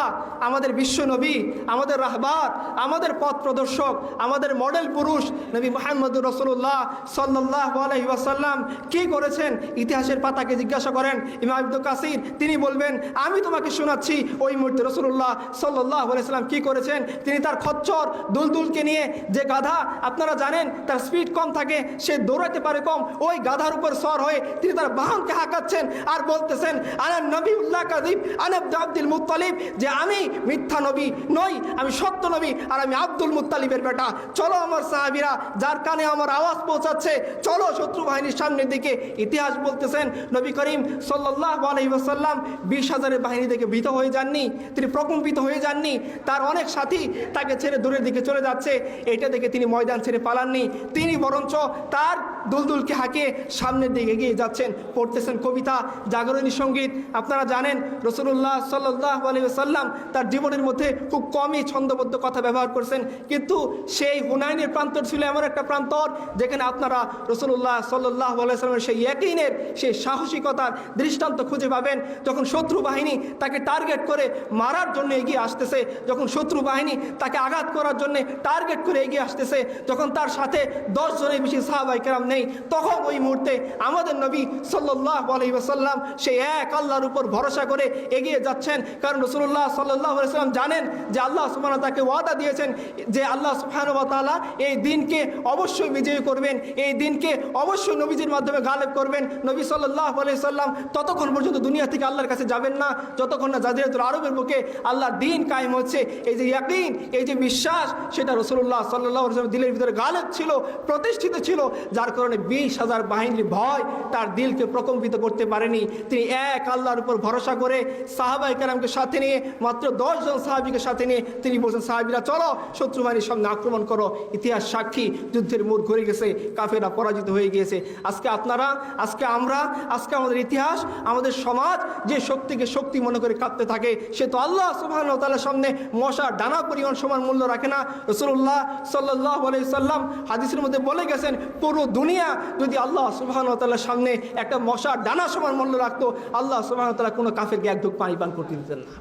আমাদের বিশ্বনবী, আমাদের রাহবার, আমাদের পথ প্রদর্শক, আমাদের মডেল পুরুষ নবী মুহাম্মদুর রাসূলুল্লাহ সাল্লাল্লাহু আলাইহি ওয়াসাল্লাম কী করেছেন? ইতিহাসের পাতাকে জিজ্ঞাসা করেন ইমাম ইবনে কাসির, তিনি বলবেন আমি তোমাকে শোনাচ্ছি ওই মুহূর্তে রাসূলুল্লাহ সাল্লাল্লাহু আলাইহি ওয়াসাল্লাম কী করেছেন। তিনি তার খচ্চর দুলদুলকে নিয়ে, যে গাধা আপনারা জানেন তার স্পিড কম থাকে, সে দৌড়াতে পারে কম, ওই গাধার উপর সওয়ার হয়ে তিনি তার বাহনকে হাঁকাচ্ছেন আর বলতেছেন আনা নবিউল্লাহ কাযিব আনা আব্দুল মুত্তালিব, যে আমি মিথ্যা নবী নই, আমি সত্য নবী, আর আমি আব্দুল মুত্তালিবের বেটা। চলো আমার সাহাবীরা, যার কানে আমার আওয়াজ পৌঁছাচ্ছে, চলো শত্রু বাহিনীর সামনের দিকে। ইতিহাস বলতেছেন নবী করিম সাল্লাল্লাহু আলাইহি ওয়াসাল্লাম 20,000-এর বাহিনী থেকে ভীত হয়ে যাননি, তিনি প্রকম্পিত হয়ে যাননি। তার অনেক সাথী তাকে ছেড়ে দূরের দিকে চলে যাচ্ছে, এটা দেখে তিনি ময়দান ছেড়ে পালাননি। তিনি বরঞ্চ তার দুলদুলকে হাঁকিয়ে সামনের দিকে এগিয়ে যাচ্ছেন, পড়তেছেন কবিতা, জাগরণী সঙ্গীত। আপনারা জানেন রাসূলুল্লাহ সাল্লাল্লাহু আলাইহি ওয়াসাল্লাম তার জীবনের মধ্যে খুব কমই ছন্দবদ্ধ কথা ব্যবহার করছেন, কিন্তু সেই হুনাইনের প্রান্তর ছিল এমন একটা প্রান্তর যেখানে আপনারা রাসূলুল্লাহ সাল্লাল্লাহু আলাইহি ওয়াসাল্লামের সেই ইয়াকিনের, সেই সাহসিকতার দৃষ্টান্ত খুঁজে পাবেন। যখন শত্রু বাহিনী তাকে টার্গেট করে মারার জন্য এগিয়ে আসতেছে, আসতেছে, যখন শত্রু বাহিনী তাকে আঘাত করার জন্য টার্গেট করে এগিয়ে আসতেছে, যখন তার সাথে 10 জনের বেশি সাহাবায়ে কেরাম নেই, তখন ওই মুহূর্তে আমাদের নবী সাল্লাল্লাহু আলাইহি ওয়াসাল্লাম সেই এক আল্লাহর উপর ভরসা করে এগিয়ে যাচ্ছেন। কারণ রাসূলুল্লাহ সাল্লাল্লাহু আলাইহি ওয়াসাল্লাম জানেন যে আল্লাহ সুবহানাহু ওয়া তাআলা তাকে ওয়াদা দিয়েছেন যে আল্লাহ সুবহানাহু ওয়া তাআলা এই দিনকে অবশ্যই বিজয়ী করবেন, এই দিনকে অবশ্যই নবীজির মাধ্যমে গালেব করবেন। নবী সাল্লাল্লাহু আলাইহি ওয়াসাল্লাম ততক্ষণ পর্যন্ত দুনিয়া থেকে আল্লাহর কাছে যাবেন না যতক্ষণ না জাজিরাতুল আরবের বুকে আল্লাহর দ্বীন কায়েম হচ্ছে। এই যে ইয়াকিন, এই যে বিশ্বাস, সেটা রাসূলুল্লাহ সাল্লাল্লাহু আলাইহি ওয়াসাল্লামের দিলের ভিতরে গালেব ছিল, প্রতিষ্ঠিত ছিল, যার কারণে 20,000 বাহিনীর ভয় তার দিলকে প্রকম্পিত করতে পারেনি। তিনি এক আল্লাহর উপর ভরসা করে সাহাবায়ে কেরামকে সাথে নিয়ে, মাত্র 10 জন সাহাবীকে সাথে নিয়ে তিনি বলছেন, সাহাবীরা চলো শত্রু বাহিনীর সামনে আক্রমণ করো। ইতিহাস সাক্ষী, যুদ্ধের মোড় ঘুরে গেছে, কাফেররা পরাজিত হয়ে গিয়েছে। আজকে আপনারা, আজকে আমরা, আজকে আমাদের ইতিহাস, আমাদের সমাজ যে শক্তিকে শক্তি মনে করে কাঁদতে থাকে, সে তো আল্লাহ সুবহানাহু ওয়া তাআলার সামনে মশার ডানা পরিমাণ সমান মূল্য রাখে না। রাসূলুল্লাহ সাল্লাল্লাহু আলাইহি সাল্লাম হাদিসের মধ্যে বলে গেছেন, পুরো দুনিয়া যদি আল্লাহ সুবহানাহু ওয়া তাআলার সামনে একটা মশার ডানা সমান মূল্য রাখতো, আল্লাহ সুবহানাহু ওয়া তাআলা কোনো কাফেরকে এক ঢোক পানি পান করতে দিতেন না।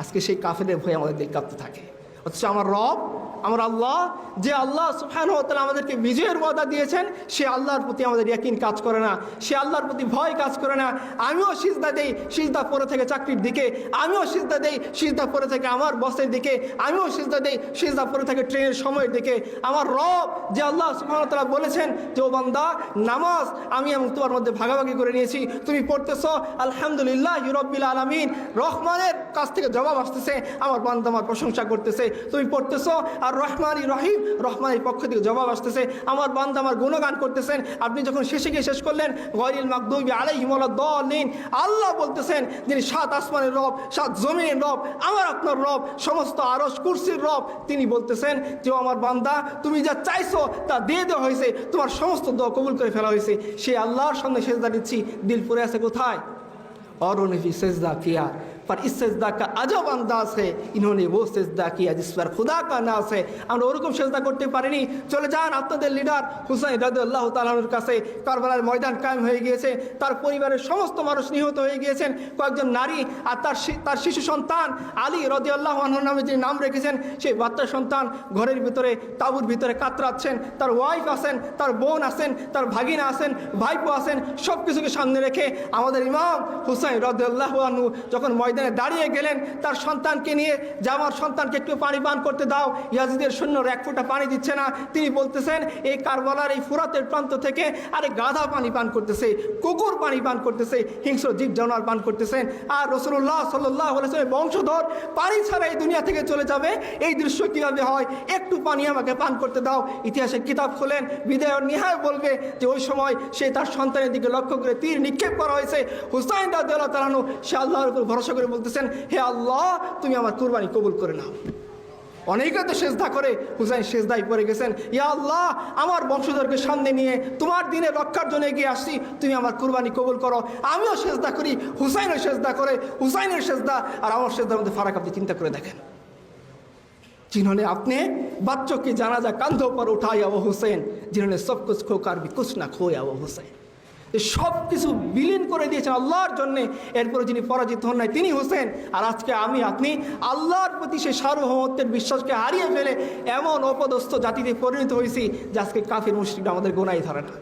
আজকে সেই কাফেরের ভয়ে আমাদের দিল কাঁপতে থাকে। অথচ আমার রব, আমার আল্লাহ, যে আল্লাহ সুবহানাহু ওয়া তাআলা আমাদেরকে বিজয়ের ওয়াদা দিয়েছেন, সে আল্লাহর প্রতি আমাদের ইয়াকিন কাজ করে না, সে আল্লাহর প্রতি ভয় কাজ করে না। আমিও সিজদা দেই, সিজদা পড়ে থেকে চাকরির দিকে, আমিও সিজদা দেই, সিজদা পড়ে থেকে আমার বসের দিকে, আমিও সিজদা দেই, সিজদা পড়ে থেকে ট্রেনের সময়ের দিকে। আমার রব, যে আল্লাহ সুবহানাহু ওয়া তাআলা বলেছেন যে ও বান্দা, নামাজ আমি এবং তোমার মধ্যে ভাগাভাগি করে নিয়েছি, তুমি পড়তেছো আলহামদুলিল্লাহি রাব্বিল আলামিন, রহমানের কাছ থেকে জবাব আসতেছে, আমার বান্দা আমার প্রশংসা করতেছে। তুমি পড়তেছো আর রহমানি রহিম, রহমানের পক্ষ থেকে জবাব আসতেছে, আমার বান্দা আমার গুণগান করতেছেন। আপনি যখন শেষে গিয়ে শেষ করলেন গায়রিল মাগদুবি আলাইহিম ওয়ালাদ-দাল্লিন, আল্লাহ বলতেছেন যিনি 7 আসমানের রব, 7 জমিনের রব, আমার আপনার রব, সমস্ত আরশ কুরসির রব, তিনি বলতেছেন যে আমার বান্দা তুমি যা চাইছো তা দিয়ে দেওয়া হয়েছে, তোমার সমস্ত দোয়া কবুল করে ফেলা হয়েছে। সে আল্লাহর সামনে সেজদা দিচ্ছি, দিল পড়ে আছে কোথায়? और उन्होंने सजदा किया, पर इस सजदा का अजब अंदाज है, इन्होंने वो सजदा किया जिस पर खुदा का नाज है। আমরা ওরকম সেজদা করতে পারিনি। চলে যান আপনাদের লিডার হুসাইন রাদিয়াল্লাহু তাআলার কাছে। কারবালার ময়দান কায়েম হয়ে গিয়েছে, তার পরিবারের সমস্ত মানুষ নিহত হয়ে গিয়েছেন, কয়েকজন নারী আর তার শিশু সন্তান আলী রাদিয়াল্লাহু আনহু নামে যিনি নাম রেখেছেন, সেই বাচ্চা সন্তান ঘরের ভিতরে, তাঁবুর ভিতরে কাতরাচ্ছেন। তার ওয়াইফ আছেন, তার বোন আছেন, তার ভাগিনা আছেন, ভাইপো আছেন, সব কিছুকে সামনে রেখে আমাদের ইমাম হুসাইন রাদিয়াল্লাহু আনহু যখন ময়দানে দাঁড়িয়ে গেলেন তার সন্তানকে নিয়ে, যে আমার সন্তানকে একটু পানি পান করতে দাও, ইয়াজিদের সৈন্যরা এক ফোঁটা পানি দিচ্ছে না। তিনি বলতেছেন এই কারবালার এই ফুরাতের প্রান্ত থেকে আরে গাধা পানি পান করতেছে, কুকুর পানি পান করতেছে, হিংস্র জীব জানোয়ার পান করতেছেন, আর রাসূলুল্লাহ সাল্লাল্লাহু আলাইহি ওয়াসাল্লামের বংশধর পানি ছাড়া এই দুনিয়া থেকে চলে যাবে। এই দৃশ্য কীভাবে হয়? একটু পানি আমাকে পান করতে দাও। ইতিহাসের কিতাব খোলেন, বিদায় নিহায় বলবে যে ওই সময় সে তার সন্তানের দিকে লক্ষ্য করে তীর নিক্ষেপ করা হয়েছে। হুসাইন রাদিয়াল্লাহু তাআলা আনহু সে আল্লাহর উপর ভরসা করে বলতেছেন, হে আল্লাহ তুমি আমার কুরবানি কবুল করে নাও। অনেকে তো সেজদা করে, হুসাইন সেজদায় পড়ে গেছেন, ইয়া আল্লাহ আমার বংশধরকে সামনে নিয়ে তোমার দিনে রক্ষার জন্য এগিয়ে আসছি, তুমি আমার কুরবানি কবুল করো। আমিও সেজদা করি, হুসাইনও সেজদা করে, হুসাইনের সেজদা আর আমার সেজদার মধ্যে ফারাক আপনি চিন্তা করে দেখেন। जिन्होंने अपने बच्चों की जनाजा कंधों पर उठाया वो हुसैन, जिन्होंने सब कुछ खोकर भी कुछ ना खोया वो हुसैन। সব কিছু বিলীন করে দিয়েছেন আল্লাহর জন্যে, এরপরে যিনি পরাজিত হন নাই তিনি হোসেন। আর আজকে আমি আপনি আল্লাহর প্রতি সেই সার্বভৌমত্বের বিশ্বাসকে হারিয়ে ফেলে এমন অপদস্থ জাতিতে পরিণত হয়েছি যে আজকে কাফির মুশরিকরা আমাদের গোনাই ধরে না।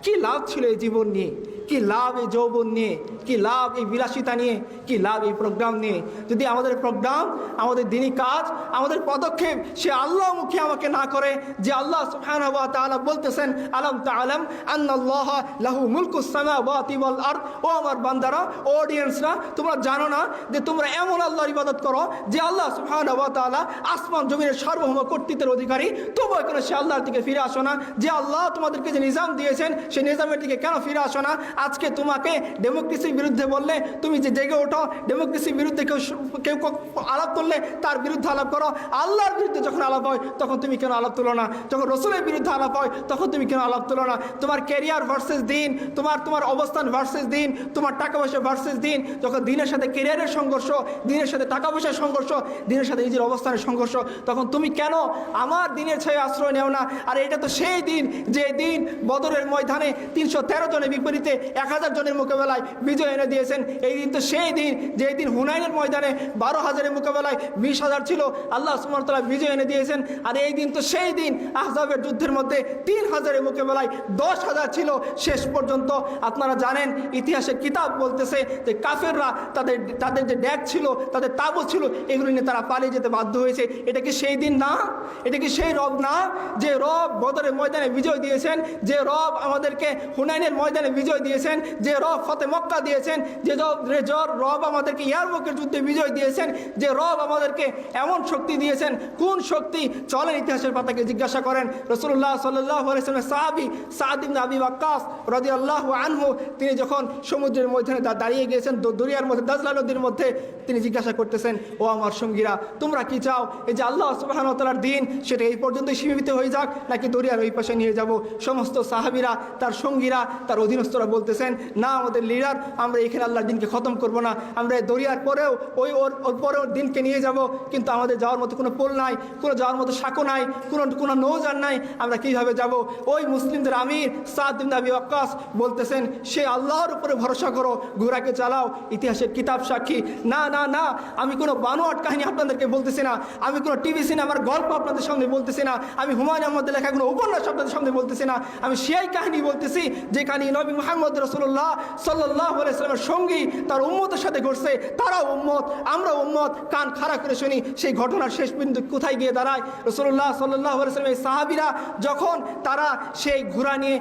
কি লাভ ছিল এই জীবন নিয়ে, কি লাভ এই যৌবন নিয়ে, কি লাভ এই বিলাসিতা নিয়ে, কি লাভ এই প্রোগ্রাম নিয়ে, যদি আমাদের প্রোগ্রাম, আমাদের দিনী কাজ, আমাদের পদক্ষেপ সে আল্লাহমুখী আমাকে না করে। যে আল্লাহ সুবহানাহু ওয়া তাআলা বলতেছেন, আলাম তাআলাম আন্নাল্লাহা লাহু মুলকুস সামাওয়াতি ওয়াল আরদ, ও আমার বান্দারা, অডিয়েন্সরা, তোমরা জানো না যে তোমরা এমন আল্লাহর ইবাদত করো যে আল্লাহ সুবহানাহু ওয়া তাআলা আসমান জমিনের সার্বভৌম কর্তৃত্বের অধিকারী, তবুও কেন সে আল্লাহর দিকে ফিরে আসো না? যে আল্লাহ তোমাদেরকে যে নিজাম দিয়েছেন সেই নিজামের দিকে কেন ফিরে আসো না? আজকে তোমাকে ডেমোক্রেসির বিরুদ্ধে বললে তুমি যে জেগে ওঠো, ডেমোক্রেসির বিরুদ্ধে কেউ আলাপ তুললে তার বিরুদ্ধে আলাপ করো। আল্লাহর বিরুদ্ধে যখন আলাপ হয় তখন তুমি কেন আলাপ তুলো না? যখন রসুলের বিরুদ্ধে আলাপ হয় তখন তুমি কেন আলাপ তুলো না? তোমার ক্যারিয়ার ভার্সেস দিন, তোমার অবস্থান ভার্সেস দিন, তোমার টাকা পয়সা ভার্সেস দিন, যখন দিনের সাথে ক্যারিয়ারের সংঘর্ষ, দিনের সাথে টাকা পয়সার সংঘর্ষ, দিনের সাথে নিজের অবস্থানের সংঘর্ষ, তখন তুমি কেন আমার দিনের ছায়া আশ্রয় নেও না? আর এটা তো সেই দিন যে দিন বদরের ময়দানে 313 জনের বিপরীতে 1000 জনের মোকাবেলায় বিজয় এনে দিয়েছেন। এই দিন তো সেই দিন যেই দিন হুনাইনের ময়দানে 12,000-এর মোকাবেলায় 20,000 ছিল, আল্লাহ সুবহানাহু ওয়া তাআলা বিজয় এনে দিয়েছেন। আর এই দিন তো সেই দিন আহজাবের যুদ্ধের মধ্যে 3,000-এর মোকাবেলায় 10,000 ছিল। শেষ পর্যন্ত আপনারা জানেন, ইতিহাসের কিতাব বলতেছে যে কাফেররা তাদের যে ড্যাগ ছিল, তাদের তাবু ছিল, এগুলো নিয়ে তারা পালিয়ে যেতে বাধ্য হয়েছে। এটা কি সেই দিন না? এটা কি সেই রব না যে রব বদরের ময়দানে বিজয় দিয়েছেন, যে রব আমাদেরকে হুনাইনের ময়দানে বিজয় দিয়েছেন, যে রব ফতে মক্কা দিয়েছেন, যে রব আমাদেরকে ইয়ারমুকের যুদ্ধে বিজয় দিয়েছেন, যে রব আমাদেরকে এমন শক্তি দিয়েছেন? কোন শক্তি? চলেন ইতিহাসের পাতাকে জিজ্ঞাসা করেন। রাসূলুল্লাহ সাল্লাল্লাহু আলাইহি ওয়াসাল্লামের সাহাবী সাদ ইবনে আবি ওয়াক্কাস রাদিয়াল্লাহু আনহু, তিনি যখন সমুদ্রের মধ্যে দাঁড়িয়ে গিয়েছেন, দরিয়ার মধ্যে, দাজলা নদীর মধ্যে, তিনি জিজ্ঞাসা করতেছেন, ও আমার সঙ্গীরা, তোমরা কি চাও? এই যে আল্লাহ সুবহানাহু ওয়া তাআলার দিন, সেটা এই পর্যন্তই সীমিত হয়ে যাক, নাকি দরিয়ার ওই পাশে নিয়ে যাব? সমস্ত সাহাবীরা, তার সঙ্গীরা, তার অধীনস্থরা বলতেছেন, না আমাদের লিডার, আমরা এখানে আল্লাহর দিনকে খতম করব না, আমরা দরিয়ার পরেও ওর পরেও দিনকে নিয়ে যাব, কিন্তু আমাদের যাওয়ার মতো কোনো পোল নাই, কোনো যাওয়ার মতো সাঁকো নাই, কোনো নৌযান নাই, আমরা কীভাবে যাব? ওই মুসলিমদের আমির সাদ ইবনে আবি ওয়াক্কাস বলতেছেন, সে আল্লাহর উপরে ভরসা করো, ঘোড়াকে চালাও। ইতিহাসের কিতাব সাক্ষী। না না না, আমি কোনো বানোয়াট কাহিনী আপনাদেরকে বলতেছি না, আমি কোনো টিভি সিনেমার গল্প আপনাদের সামনে বলতেছি না, আমি হুমায়ুন আহমদের লেখা কোনো উপন্যাস আপনাদের সামনে বলতেছি না, আমি সেই কাহিনী বলতেছি যে কাহিনী নবী মুহাম্মদ রাসূলুল্লাহ সাল্লাল্লাহু আলাইহি ওয়াসাল্লামের সঙ্গী তার উম্মতের সাথে ঘটছে। তারাও উম্মত, আমরা উম্মত, কান খাড়া করে শুনি সেই ঘটনার শেষ বিন্দু কোথায় গিয়ে দাঁড়ায়। রাসূলুল্লাহ সাল্লাল্লাহু আলাইহি ওয়াসাল্লামের সাহাবীরা যখন তারা সেই ঘোড়া নিয়ে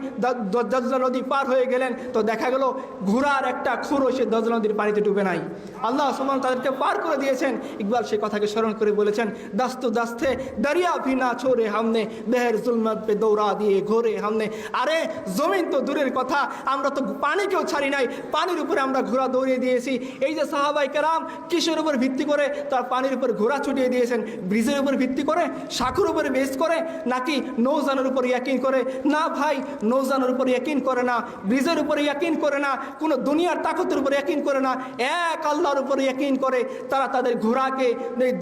দাজলা নদী পার হয়ে গেলেন, তো দেখা গেল ঘোড়ার একটা খুরও সে দাজলা নদীর পানিতে ডুবে নাই। আল্লাহ সুবহানাহু তাদেরকে পার করে দিয়েছেন। ইকবাল সেই কথাকে স্মরণ করে বলেছেন, দাস্তু দাস্তে দরিয়া ভি না ছোড়ে হামনে, বেহের জুলমত পে দৌড়া দিয়ে ঘোরে হামনে। আরে জমিন তো দূরের কথা, আমরা তো পানিকেও ছাড়ি নাই, পানির উপরে আমরা ঘোড়া দৌড়িয়ে দিয়েছি। এই যে সাহাবায়ে কেরাম কিসের উপর ভিত্তি করে তার পানির উপর ঘোড়া ছুটিয়ে দিয়েছেন? ব্রিজের উপর ভিত্তি করে, সাঁকুর উপরে বেস করে, নাকি নৌজানের উপর ইয়াকিন করে? না ভাই, নৌজানের উপর ইয়াকিন করে না, ব্রিজের উপরে ইয়াকিন করে না, কোনো দুনিয়ার তাকতের উপর ইয়াকিন করে না, এক আল্লাহর উপর ইয়াকিন করে তারা তাদের ঘোড়াকে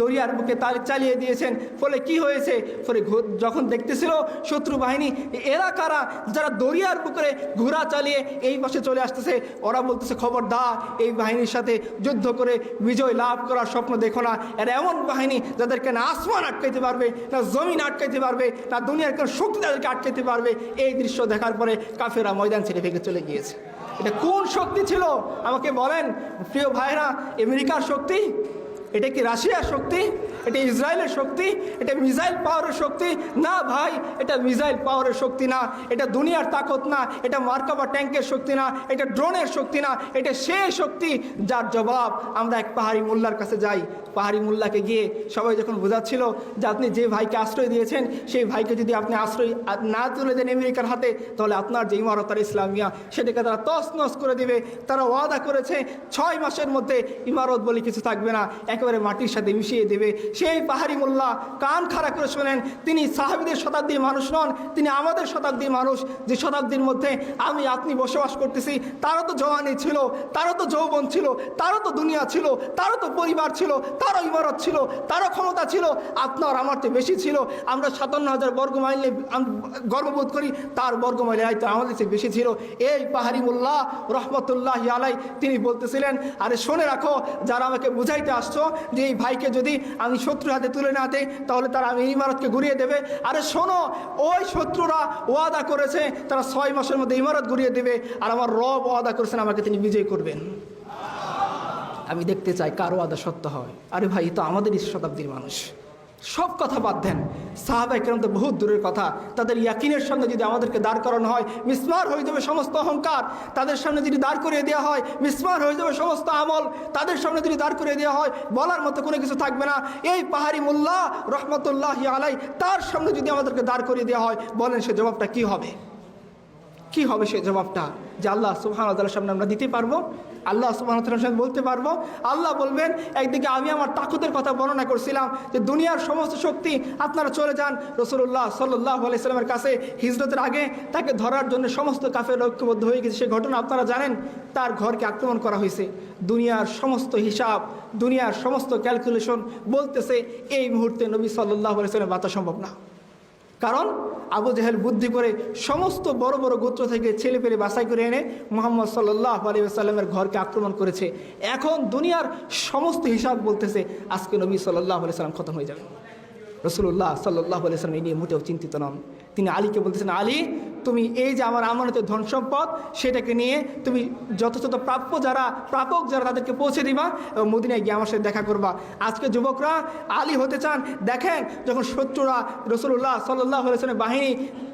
দরিয়ার বুকে চালিয়ে দিয়েছেন। ফলে কি হয়েছে? ফলে যখন দেখতেছিল শত্রু বাহিনী, এরা কারা যারা দরিয়ার বুকে ঘোড়া চালিয়ে এই পাশে চলে আসতেছে, ওরা বলতেছে, খবরদার এই বাহিনীর সাথে যুদ্ধ করে বিজয় লাভ করার স্বপ্ন দেখো না। এরা এমন বাহিনী যাদেরকে না আসমান আটকাইতে পারবে, না জমিন আটকাইতে পারবে, না দুনিয়ার কোনো শক্তি তাদেরকে আটকাইতে পারবে। এই দৃশ্য দেখার পরে কাফেররা ময়দান ছেড়ে ভেঙে চলে গিয়েছে। এটা কোন শক্তি ছিল আমাকে বলেন প্রিয় ভাইরা? আমেরিকার শক্তি? এটা কি রাশিয়ার শক্তি? এটা ইসরায়েলের শক্তি? এটা মিসাইল পাওয়ারের শক্তি? না ভাই, এটা মিসাইল পাওয়ারের শক্তি না, এটা দুনিয়ার তাকত না, এটা মার্কাবা ট্যাঙ্কের শক্তি না, এটা ড্রোনের শক্তি না, এটা সেই শক্তি যার জবাব আমরা এক পাহাড়ি মোল্লার কাছে যাই। পাহাড়ি মোল্লাকে গিয়ে সবাই যখন বোঝাচ্ছিল যে আপনি যে ভাইকে আশ্রয় দিয়েছেন, সেই ভাইকে যদি আপনি আশ্রয় না তুলে দেন আমেরিকার হাতে, তাহলে আপনার যে ইমারত আল ইসলামিয়া সেটাকে তারা তছনছ করে দেবে। তারা ওয়াদা করেছে 6 মাসের মধ্যে ইমারত বলে কিছু থাকবে না, একেবারে মাটির সাথে মিশিয়ে দেবে। সেই পাহাড়ি মোল্লা কান খাড়া করে শোনেন, তিনি সাহাবীদের শতাব্দীর মানুষ নন, তিনি আমাদের শতাব্দীর মানুষ। যে শতাব্দীর মধ্যে আমি আপনি বসবাস করতেছি, তারও তো জওয়ানি ছিল, তারও তো যৌবন ছিল, তারও তো দুনিয়া ছিল, তারও তো পরিবার ছিল, তারও ইমারত ছিল, তারও ক্ষমতা ছিল, আপনার আমার তো বেশি ছিল। আমরা 57,000 বর্গমাইলে গর্ববোধ করি, তার বর্গমাইলে হয়তো আমাদের চেয়ে বেশি ছিল। এই পাহাড়ি মোল্লা রহমতুল্লাহি আলাই তিনি বলতেছিলেন, আরে শুনে রাখো, যারা আমাকে বুঝাইতে আসছো যে এই ভাইকে যদি আমি শত্রুর হাতে তুলে না দেই তাহলে তারা আমি ইমারতকে ঘুরিয়ে দেবে, আরে শোনো, ওই শত্রুরা ওয়াদা করেছে তারা 6 মাসের মধ্যে ইমারত ঘুরিয়ে দেবে, আর আমার রব ওয়াদা করেছেন আমাকে তিনি বিজয় করবেন। আমি দেখতে চাই কার ওয়াদা সত্য হয়। আরে ভাই, তো আমাদেরই শতাব্দীর মানুষ। সব কথা বাদ দেন, সাহাবায়ে কেরাম তো বহুত দূরের কথা, তাদের ইয়াকিনের সামনে যদি আমাদেরকে দাঁড় করানো হয়, মিসমার হয়ে যাবে সমস্ত অহংকার। তাদের সামনে যদি দাঁড় করিয়ে দেওয়া হয়, মিসমার হয়ে যাবে সমস্ত আমল। তাদের সামনে যদি দাঁড় করিয়ে দেওয়া হয়, বলার মতো কোনো কিছু থাকবে না। এই পাহাড়ি মোল্লা রহমতুল্লাহি আলাই, তার সামনে যদি আমাদেরকে দাঁড় করিয়ে দেওয়া হয়, বলেন সে জবাবটা কি হবে? কি হবে সে জবাবটা? যে আল্লাহ সুবহানাহু ওয়া তাআলার সামনে আমরা দিতে পারবো? আল্লাহ সুবহানাহু ওয়া তাআলার সামনে বলতে পারবো? আল্লাহ বলবেন, একদিকে আমি আমার তাকতের কথা বর্ণনা করছিলাম যে দুনিয়ার সমস্ত শক্তি আপনারা চলে যান রাসূলুল্লাহ সাল্লাল্লাহু আলাইহি সাল্লামের কাছে। হিজরতের আগে তাকে ধরার জন্য সমস্ত কাফের ঐক্যবদ্ধ হয়ে গেছে, সেই ঘটনা আপনারা জানেন। তার ঘরকে আক্রমণ করা হয়েছে। দুনিয়ার সমস্ত হিসাব, দুনিয়ার সমস্ত ক্যালকুলেশন বলতেছে এই মুহূর্তে নবী সাল্লাল্লাহু আলাইহি সাল্লাম বাঁচা সম্ভব না। কারণ আবু জেহেল বুদ্ধি করে সমস্ত বড় বড় গোত্র থেকে ছেলে পেলে বাছাই করে এনে মুহাম্মদ সাল্লাল্লাহু আলাইহি ওয়াসাল্লামের ঘরকে আক্রমণ করেছে। এখন দুনিয়ার সমস্ত হিসাব বলতেছে আজকে নবী সাল্লাল্লাহু আলাইহি ওয়াসাল্লাম খতম হয়ে যাবে। রাসূলুল্লাহ সাল্লাল্লাহু আলাইহি ওয়াসাল্লাম এই নিয়ে মোটেও চিন্তিত নন। তিনি আলীকে বলতেছেন, আলী তুমি এই যে আমার আমানতের ধন সম্পদ সেটাকে নিয়ে তুমি যথাযথ প্রাপক যারা তাদেরকে পৌঁছে দিবা এবং মদিনায় গিয়ে আমার সাথে দেখা করবা। আজকে যুবকরা আলী হতে চান, দেখেন যখন শত্রুরা রাসূলুল্লাহ সাল্লাল্লাহু আলাইহি ওয়াসাল্লামের বাহিনী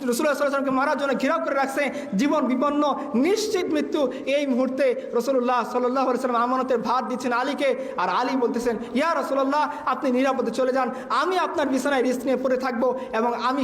রাসূলুল্লাহ সাল্লাল্লাহু আলাইহি ওয়াসাল্লামকে মারার জন্য ঘেরাও করে রাখছে, জীবন বিপন্ন, নিশ্চিত মৃত্যু। এই মুহূর্তে রাসূলুল্লাহ সাল্লাল্লাহু আলাইহি ওয়াসাল্লাম আমানতের ভার দিচ্ছেন আলীকে, আর আলী বলতেছেন, ইয়া রাসূলুল্লাহ আপনি নিরাপদে চলে যান, আমি আপনার বিছানায় রিস্ক নিয়ে পড়ে থাকবো এবং আমি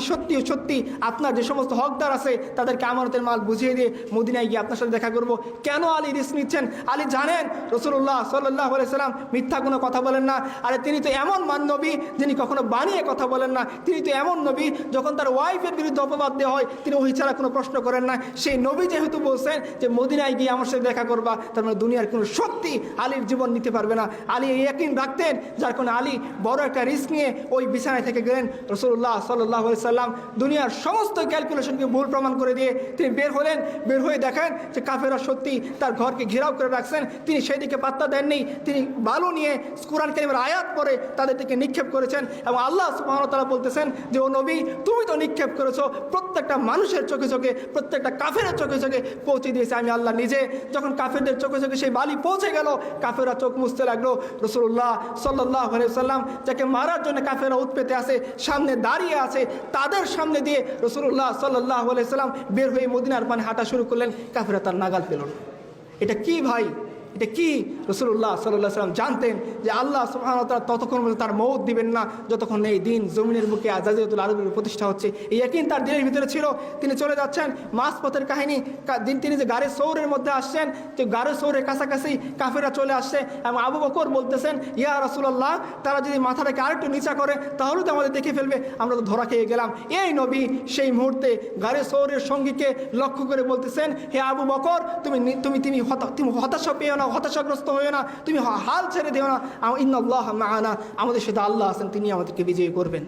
সত্যি আপনার যে সমস্ত হকদার আছে তাদেরকে আমানতের মাল বুঝিয়ে দিয়ে মদিনায় গিয়ে আপনার সাথে দেখা করব। কেন আলী রিস্ক নিচ্ছেন? আলী জানেন রাসূলুল্লাহ সাল্লাল্লাহু আলাইহি ওয়াসাল্লাম মিথ্যা কোনো কথা বলেন না। আরে তিনি তো এমন নবী যিনি কখনো বানিয়ে কথা বলেন না। তিনি তো এমন নবী যখন তার ওয়াইফের বিরুদ্ধে অপবাদ দেওয়া হয় তিনি ওই ছাড়া কোনো প্রশ্ন করেন না। সেই নবী যেহেতু বলছেন যে মদিনায় গিয়ে আমার সাথে দেখা করবা, তার মানে দুনিয়ার কোনো শক্তি আলীর জীবন নিতে পারবে না। আলী এই ইয়াকিন রাখতেন, যার কারণে আলী বড় একটা রিস্ক নিয়ে ওই বিছানায় থেকে গেলেন। রাসূলুল্লাহ সাল্লাল্লাহু আলাইহি ওয়াসাল্লাম দুনিয়ার সমস্ত ক্যালকুলেশনকে ভুল প্রমাণ করে দিয়ে তিনি বের হলেন। বের হয়ে দেখেন যে কাফেররা সত্যি তার ঘরকে ঘেরাও করে রাখছেন। তিনি সেই দিকে পাত্তা দেননি। তিনি বালু নিয়ে কুরআন কারীমের আয়াত পড়ে তাদের দিকে নিক্ষেপ করেছেন এবং আল্লাহ সুবহানাহু ওয়া তাআলা বলতেছেন যে ও নবী তুমি তো নিক্ষেপ করেছো, প্রত্যেকটা মানুষের চোখে চোখে, প্রত্যেকটা কাফেরের চোখে চোখে পৌঁছে দিয়েছে আমি আল্লাহ নিজে। যখন কাফেরদের চোখে চোখে সেই বালি পৌঁছে গেল, কাফেররা চোখ মুছতে লাগলো। রাসূলুল্লাহ সাল্লাল্লাহু আলাইহি ওয়াসাল্লাম যাকে মারার জন্য কাফেররা উৎপেতে আছে, সামনে দাঁড়িয়ে আছে, তাদের সামনে দিয়ে রাসূলুল্লাহ সাল্লাল্লাহু আলাইহি ওয়াসাল্লাম বের হয়ে মদিনার পানে হাঁটা শুরু করলেন। কাফেররা তার নাগাল পেল না। এটা কি ভাই, এটা কি? রাসূলুল্লাহ সাল্লাল্লাহু আলাইহি ওয়াসাল্লাম জানতেন যে আল্লাহ সুবহানাহু ওয়া তাআলা ততক্ষণ পর্যন্ত তার মওত দিবেন না যতক্ষণ এই দিন জমিনের বুকে জাজিরাতুল আরবের প্রতিষ্ঠা হচ্ছে। এই ইয়াকিন তার দিলের ভিতরে ছিল। তিনি চলে যাচ্ছেন মাঝপথের কাহিনী, তিনি যে গারে সৌরের মধ্যে আসছেন, তো গারে সৌরের কাছাকাছি কাফেররা চলে আসছে এবং আবু বকর বলতেছেন, ইয়া রাসূলুল্লাহ তারা যদি মাথাটাকে আরেকটু নিচা করে তাহলে তো আমাদের দেখে ফেলবে, আমরা তো ধরা খেয়ে গেলাম। এই নবী সেই মুহূর্তে গারে সৌরের সঙ্গীকে লক্ষ্য করে বলতেছেন, হে আবু বকর তুমি হতাশা পেও না, হতাশাগ্রস্ত হয়েও না, তুমি হাল ছেড়ে দিও না, ইন্নাল্লাহা মা'ানা, আমাদের সাথে আল্লাহ আছেন, তিনি আমাদেরকে বিজয়ী করবেন।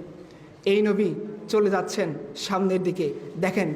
এই নবী চলে যাচ্ছেন সামনের দিকে। দেখেন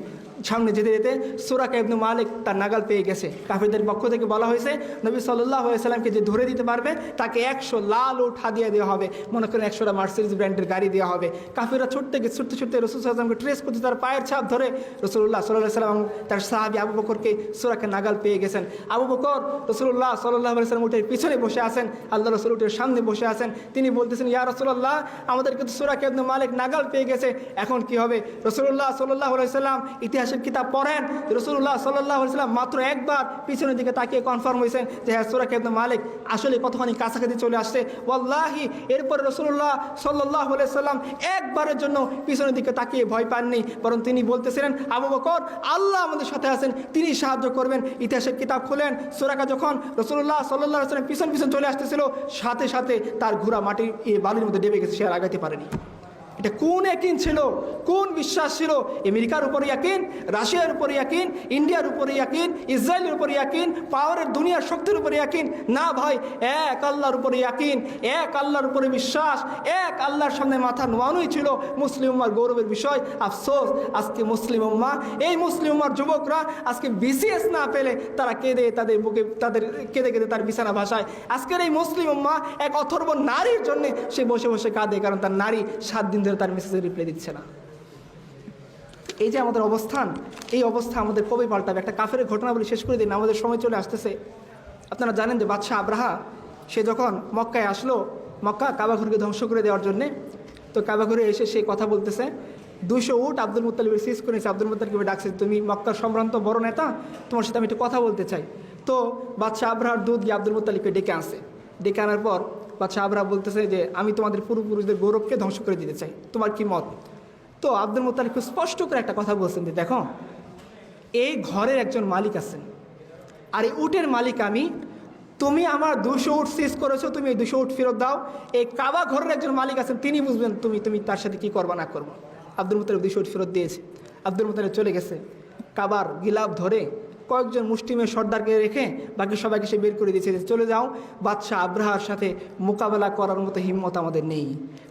সামনে যেতে যেতে সুরাকা ইবনে মালিক তার নাগাল পেয়ে গেছে। কাফেরদের পক্ষ থেকে বলা হয়েছে নবী সাল্লাল্লাহু আলাইহি সাল্লামকে যে ধরে দিতে পারবে তাকে 100 লাল উট হাদিয়া দেওয়া হবে, মনে করেন 100টা মার্সিডিজ ব্র্যান্ডের গাড়ি দেওয়া হবে। কাফেররা ছুটতে রাসূল সাল্লাল্লাহু আলাইহি ওয়াসাল্লামকে ট্রেস করতে তার পায়ের ছাপ ধরে রাসূলুল্লাহ সাল্লাল্লাহু আলাইহি ওয়াসাল্লাম তার সাহাবী আবু বকরকে সুরাকে নাগাল পেয়ে গেছেন। আবু বকর রাসূলুল্লাহ সাল্লাল্লাহু আলাইহি ওয়াসাল্লাম উটের পিছনে বসে আছেন, আল্লাহ রাসূল উটের সামনে বসে আছেন। তিনি বলতেছেন, ইয়া রাসূলুল্লাহ আমাদেরকে তো সুরাকা ইবনে মালিক নাগাল পেয়ে গেছে, এখন কি হবে? রাসূলুল্লাহ সাল্লাল্লাহু আলাইহি ওয়াসাল্লাম ইতিহাসের কিতাব পড়েন, রাসূলুল্লাহ সাল্লাল্লাহু আলাইহি ওয়াসাল্লাম মাত্র একবার পিছনের দিকে তাকিয়ে কনফার্ম হয়েছেন যে হ্যাঁ সুরাকা ইবনে মালিক আসলে কতখানি কাছাকাছি চলে আসছে। ওয়াল্লাহি এরপরে রাসূলুল্লাহ সাল্লাল্লাহু আলাইহি ওয়াসাল্লাম একবারের জন্য পিছনের দিকে তাকিয়ে ভয় পাননি, বরং তিনি বলতেছিলেন, আবু বকর আল্লাহ আমাদের সাথে আছেন, তিনি সাহায্য করবেন। ইতিহাসের কিতাব খোলেন, সুরাকা যখন রাসূলুল্লাহ সাল্লাল্লাহু আলাইহি ওয়াসাল্লাম পিছন পিছন চলে আসতেছিল, সাথে সাথে তার ঘোড়া মাটির বালির মধ্যে ডেবে গেছে, সে আর আগাতে পারেনি। এটা কোন ইয়াকিন ছিল, কোন বিশ্বাস ছিল? আমেরিকার উপরে ইয়াকিন, রাশিয়ার উপরে ইয়াকিন, ইন্ডিয়ার উপরে ইয়াকিন, ইসরায়েলের উপরে ইয়াকিন, পাওয়ারের দুনিয়ার শক্তির উপরে ইয়াকিন? না ভাই, এক আল্লাহর উপরে ইয়াকিন, এক আল্লাহর উপরে বিশ্বাস, এক আল্লাহর সামনে মাথা নোয়ানোই ছিল মুসলিম উম্মার গৌরবের বিষয়। আফসোস আজকে মুসলিম উম্মাহ, এই মুসলিম উম্মার যুবকরা আজকে বিসিএস না পেলে তারা কেঁদে তাদের বুকে কেঁদে কেঁদে তার বিছানা ভাষায়। আজকের এই মুসলিম উম্মাহ এক অথর্ব নারীর জন্য সে বসে বসে কাঁদে, কারণ তার নারী 7 দিন ধরে তার মেসেজের রিপ্লাই দিচ্ছে না। এই যে আমাদের অবস্থান, এই অবস্থা আমাদের কবে পাল্টাবে? একটা কাফের ঘটনা বলে শেষ করে দিন, আমাদের সময় চলে আসতেছে। আপনারা জানেন যে বাদশাহ আব্রাহা সে যখন মক্কায় আসলো, মক্কা কাবাঘরকে ধ্বংস করে দেওয়ার জন্যে, তো কাবাঘরে এসে সে কথা বলতেছে, 200 উট আব্দুল মুত্তালিবের সিজ করেছে। আব্দুল মুত্তালিবকে ডাকছে, তুমি মক্কার সম্ভ্রান্ত বড় নেতা, তোমার সাথে আমি একটু কথা বলতে চাই। তো বাদশাহ আব্রাহার দুধ গিয়ে আব্দুল মুত্তালিবকে ডেকে আনছে। ডেকে আনার পর বাদশাহ আব্রাহা বলতেছে যে আমি তোমাদের পূর্বপুরুষদের গৌরবকে ধ্বংস করে দিতে চাই, তোমার কি মত? তো আব্দুল মুত্তালিব খুব স্পষ্ট করে একটা কথা বলছেন যে দেখো, এই ঘরের একজন মালিক আছেন, আর এই উটের মালিক আমি। তুমি আমার 200 উট সিজ করেছো, তুমি এই 200 উট ফেরত দাও। এই কাবা ঘরের একজন মালিক আছেন, তিনি বুঝবেন তুমি তার সাথে কি করবা না করবো। আব্দুল মুত্তালিব 200 উট ফেরত দিয়েছে। আব্দুল মুত্তালিব চলে গেছে, কাবার গিলাফ ধরে কয়েকজন মুসলিমের সর্দারকে রেখে বাকি সবাইকে সে বের করে দিয়েছে, চলে যাও, বাদশাহ আব্রাহার সাথে মোকাবেলা করার মতো হিম্মত আমাদের নেই।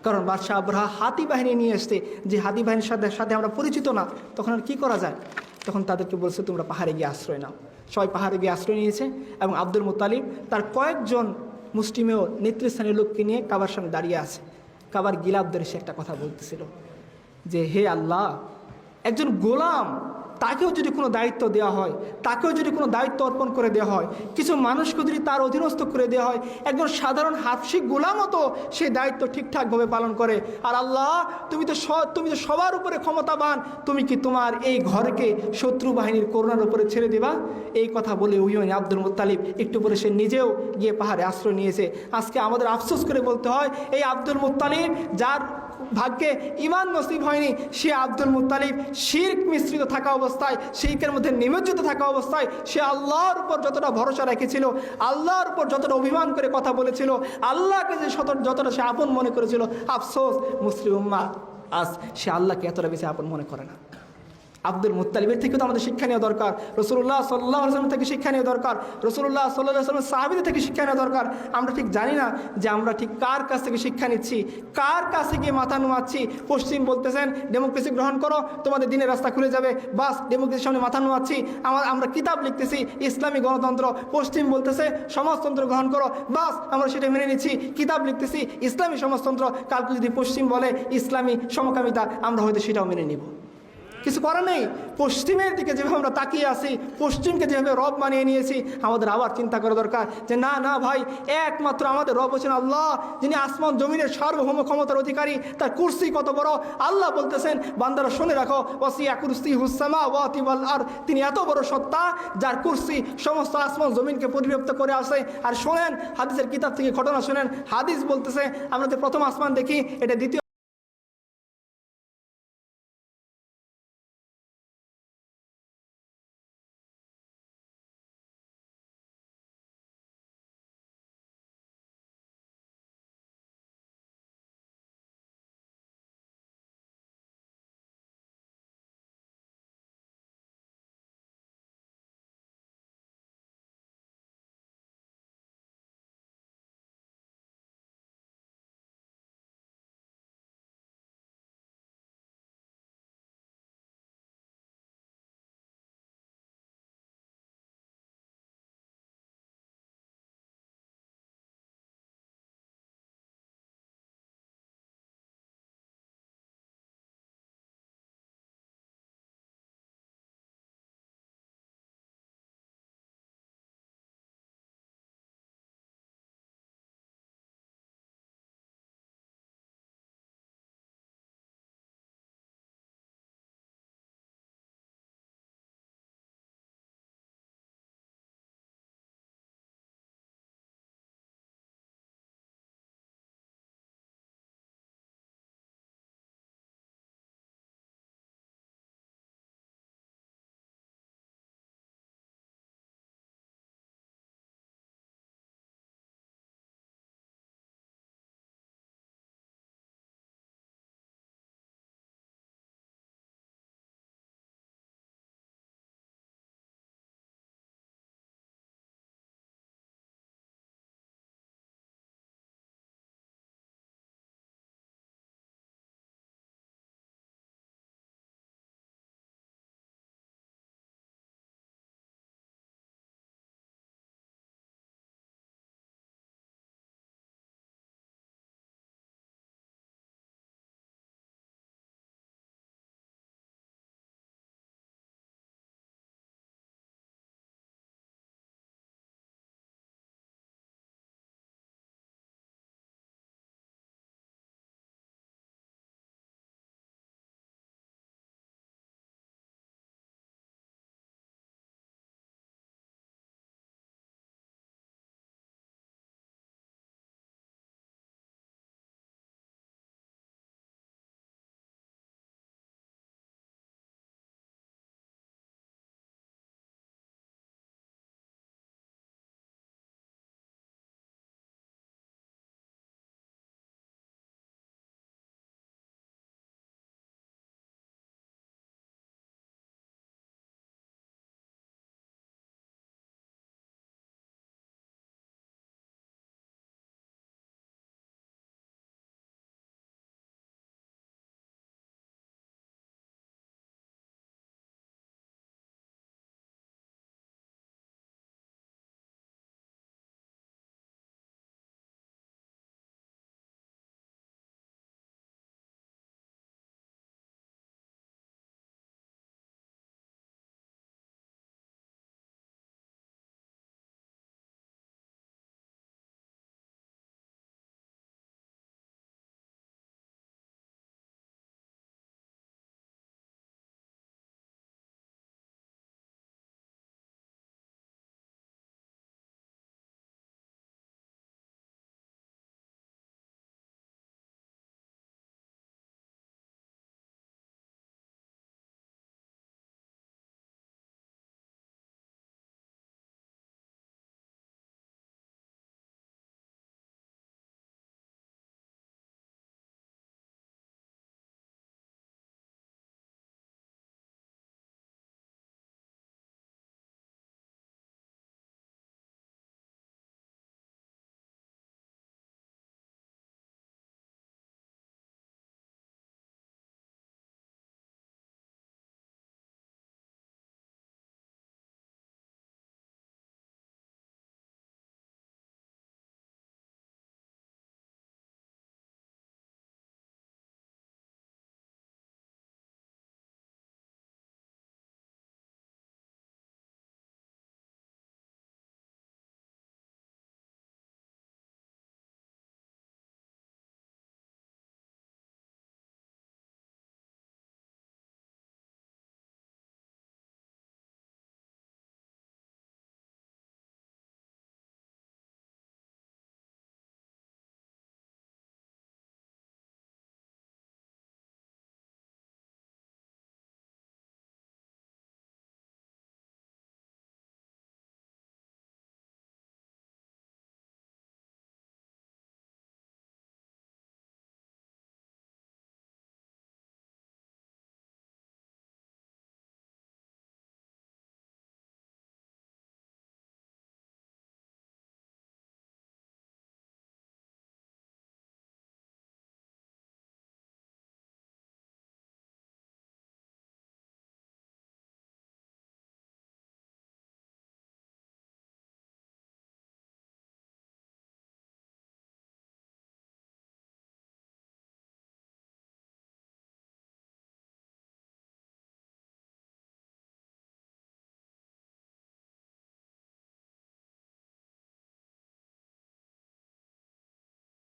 কারণ বাদশাহ আব্রাহা হাতি বাহিনী নিয়ে আসতে, যে হাতি বাহিনীর সাথে আমরা পরিচিত না, তখন আর কী করা যায়? তখন তাদেরকে বলছে তোমরা পাহাড়ে গিয়ে আশ্রয় নাও। সবাই পাহাড়ে গিয়ে আশ্রয় নিয়েছে এবং আব্দুল মুত্তালিব তার কয়েকজন মুসলিমেও নেতৃস্থানীয় লোককে নিয়ে কাবার সামনে দাঁড়িয়ে আছে। কাবার গিলাফ ধরে সে একটা কথা বলতেছিল যে, হে আল্লাহ, একজন গোলাম, তাকেও যদি কোনো দায়িত্ব দেওয়া হয়, তাকেও যদি কোনো দায়িত্ব অর্পণ করে দেওয়া হয়, কিছু মানুষকে যদি তার অধীনস্থ করে দেওয়া হয়, একজন সাধারণ হাফসি গোলামও তো সেই দায়িত্ব ঠিকঠাকভাবে পালন করে। আর আল্লাহ, তুমি তো সবার উপরে ক্ষমতাবান, তুমি কি তোমার এই ঘরকে শত্রু বাহিনীর করোনার উপরে ছেড়ে দেবা? এই কথা বলে উহিয়নি আব্দুল মুত্তালিব একটু পরে সে নিজেও গিয়ে পাহাড়ে আশ্রয় নিয়েছে। আজকে আমাদের আফসোস করে বলতে হয়, এই আব্দুল মুত্তালিব যার ভাগ্যে ইমান নসিব হয়নি, সে আব্দুল মুত্তালিব শিরক মিশ্রিত থাকা অবস্থায়, শিরকের মধ্যে নিমজ্জিত থাকা অবস্থায় সে আল্লাহর উপর যতটা ভরসা রেখেছিল, আল্লাহর উপর যতটা অভিমান করে কথা বলেছিল, আল্লাহকে যে যতটা সে আপন মনে করেছিল, আফসোস মুসলিম উম্মাহ আজ সে আল্লাহকে এতটা বেশি আপন মনে করে না। আব্দুল মুত্তালিবের থেকেও তো আমাদের শিক্ষা নেওয়া দরকার, রাসূলুল্লাহ সাল্লাল্লাহু আলাইহি ওয়াসাল্লাম থেকে শিক্ষা নেওয়া দরকার, রাসূলুল্লাহ সাল্লাল্লাহু আলাইহি ওয়াসাল্লাম সাহাবীদের থেকে শিক্ষা নেওয়া দরকার। আমরা ঠিক জানি না যে আমরা ঠিক কার কাছ থেকে শিক্ষা নিচ্ছি, কার কাছে গিয়ে মাথা নোয়াচ্ছি। পশ্চিম বলতেছেন ডেমোক্রেসি গ্রহণ করো, তোমাদের দিনের রাস্তা খুলে যাবে, বাস ডেমোক্রেসির সামনে মাথা নোয়াচ্ছি। আমরা কিতাব লিখতেছি ইসলামী গণতন্ত্র, পশ্চিম বলতেছে সমাজতন্ত্র গ্রহণ করো, বাস আমরা সেটা মেনে নিচ্ছি। কিতাব লিখতেছি ইসলামী সমাজতন্ত্র, কালকে যদি পশ্চিম বলে ইসলামী সমকামিতা, আমরা হয়তো সেটাও মেনে নিব। কিছু করার নেই। পশ্চিমের দিকে যেভাবে আমরা তাকিয়ে আসি, পশ্চিমকে যেভাবে রব মানিয়ে নিয়েছি, আমাদের আবার চিন্তা করা দরকার যে না না ভাই, একমাত্র আমাদের রব হচ্ছেন আল্লাহ, যিনি আসমান জমিনের সার্বভৌম ক্ষমতার অধিকারী। তার কুরসি কত বড়! আল্লাহ বলতেছেন, বান্দারা শুনে রাখো, ওয়াসিয়া কুরসিয়ুস সামাওয়াতি ওয়াল আরদ, তিনি এত বড় সত্তা যার কুরসি সমস্ত আসমান জমিনকে পরিব্যাপ্ত করে আসে। আর শোনেন, হাদিসের কিতাব থেকে ঘটনা শোনেন, হাদিস বলতেছে আমরা যে প্রথম আসমান দেখি, এটা দ্বিতীয়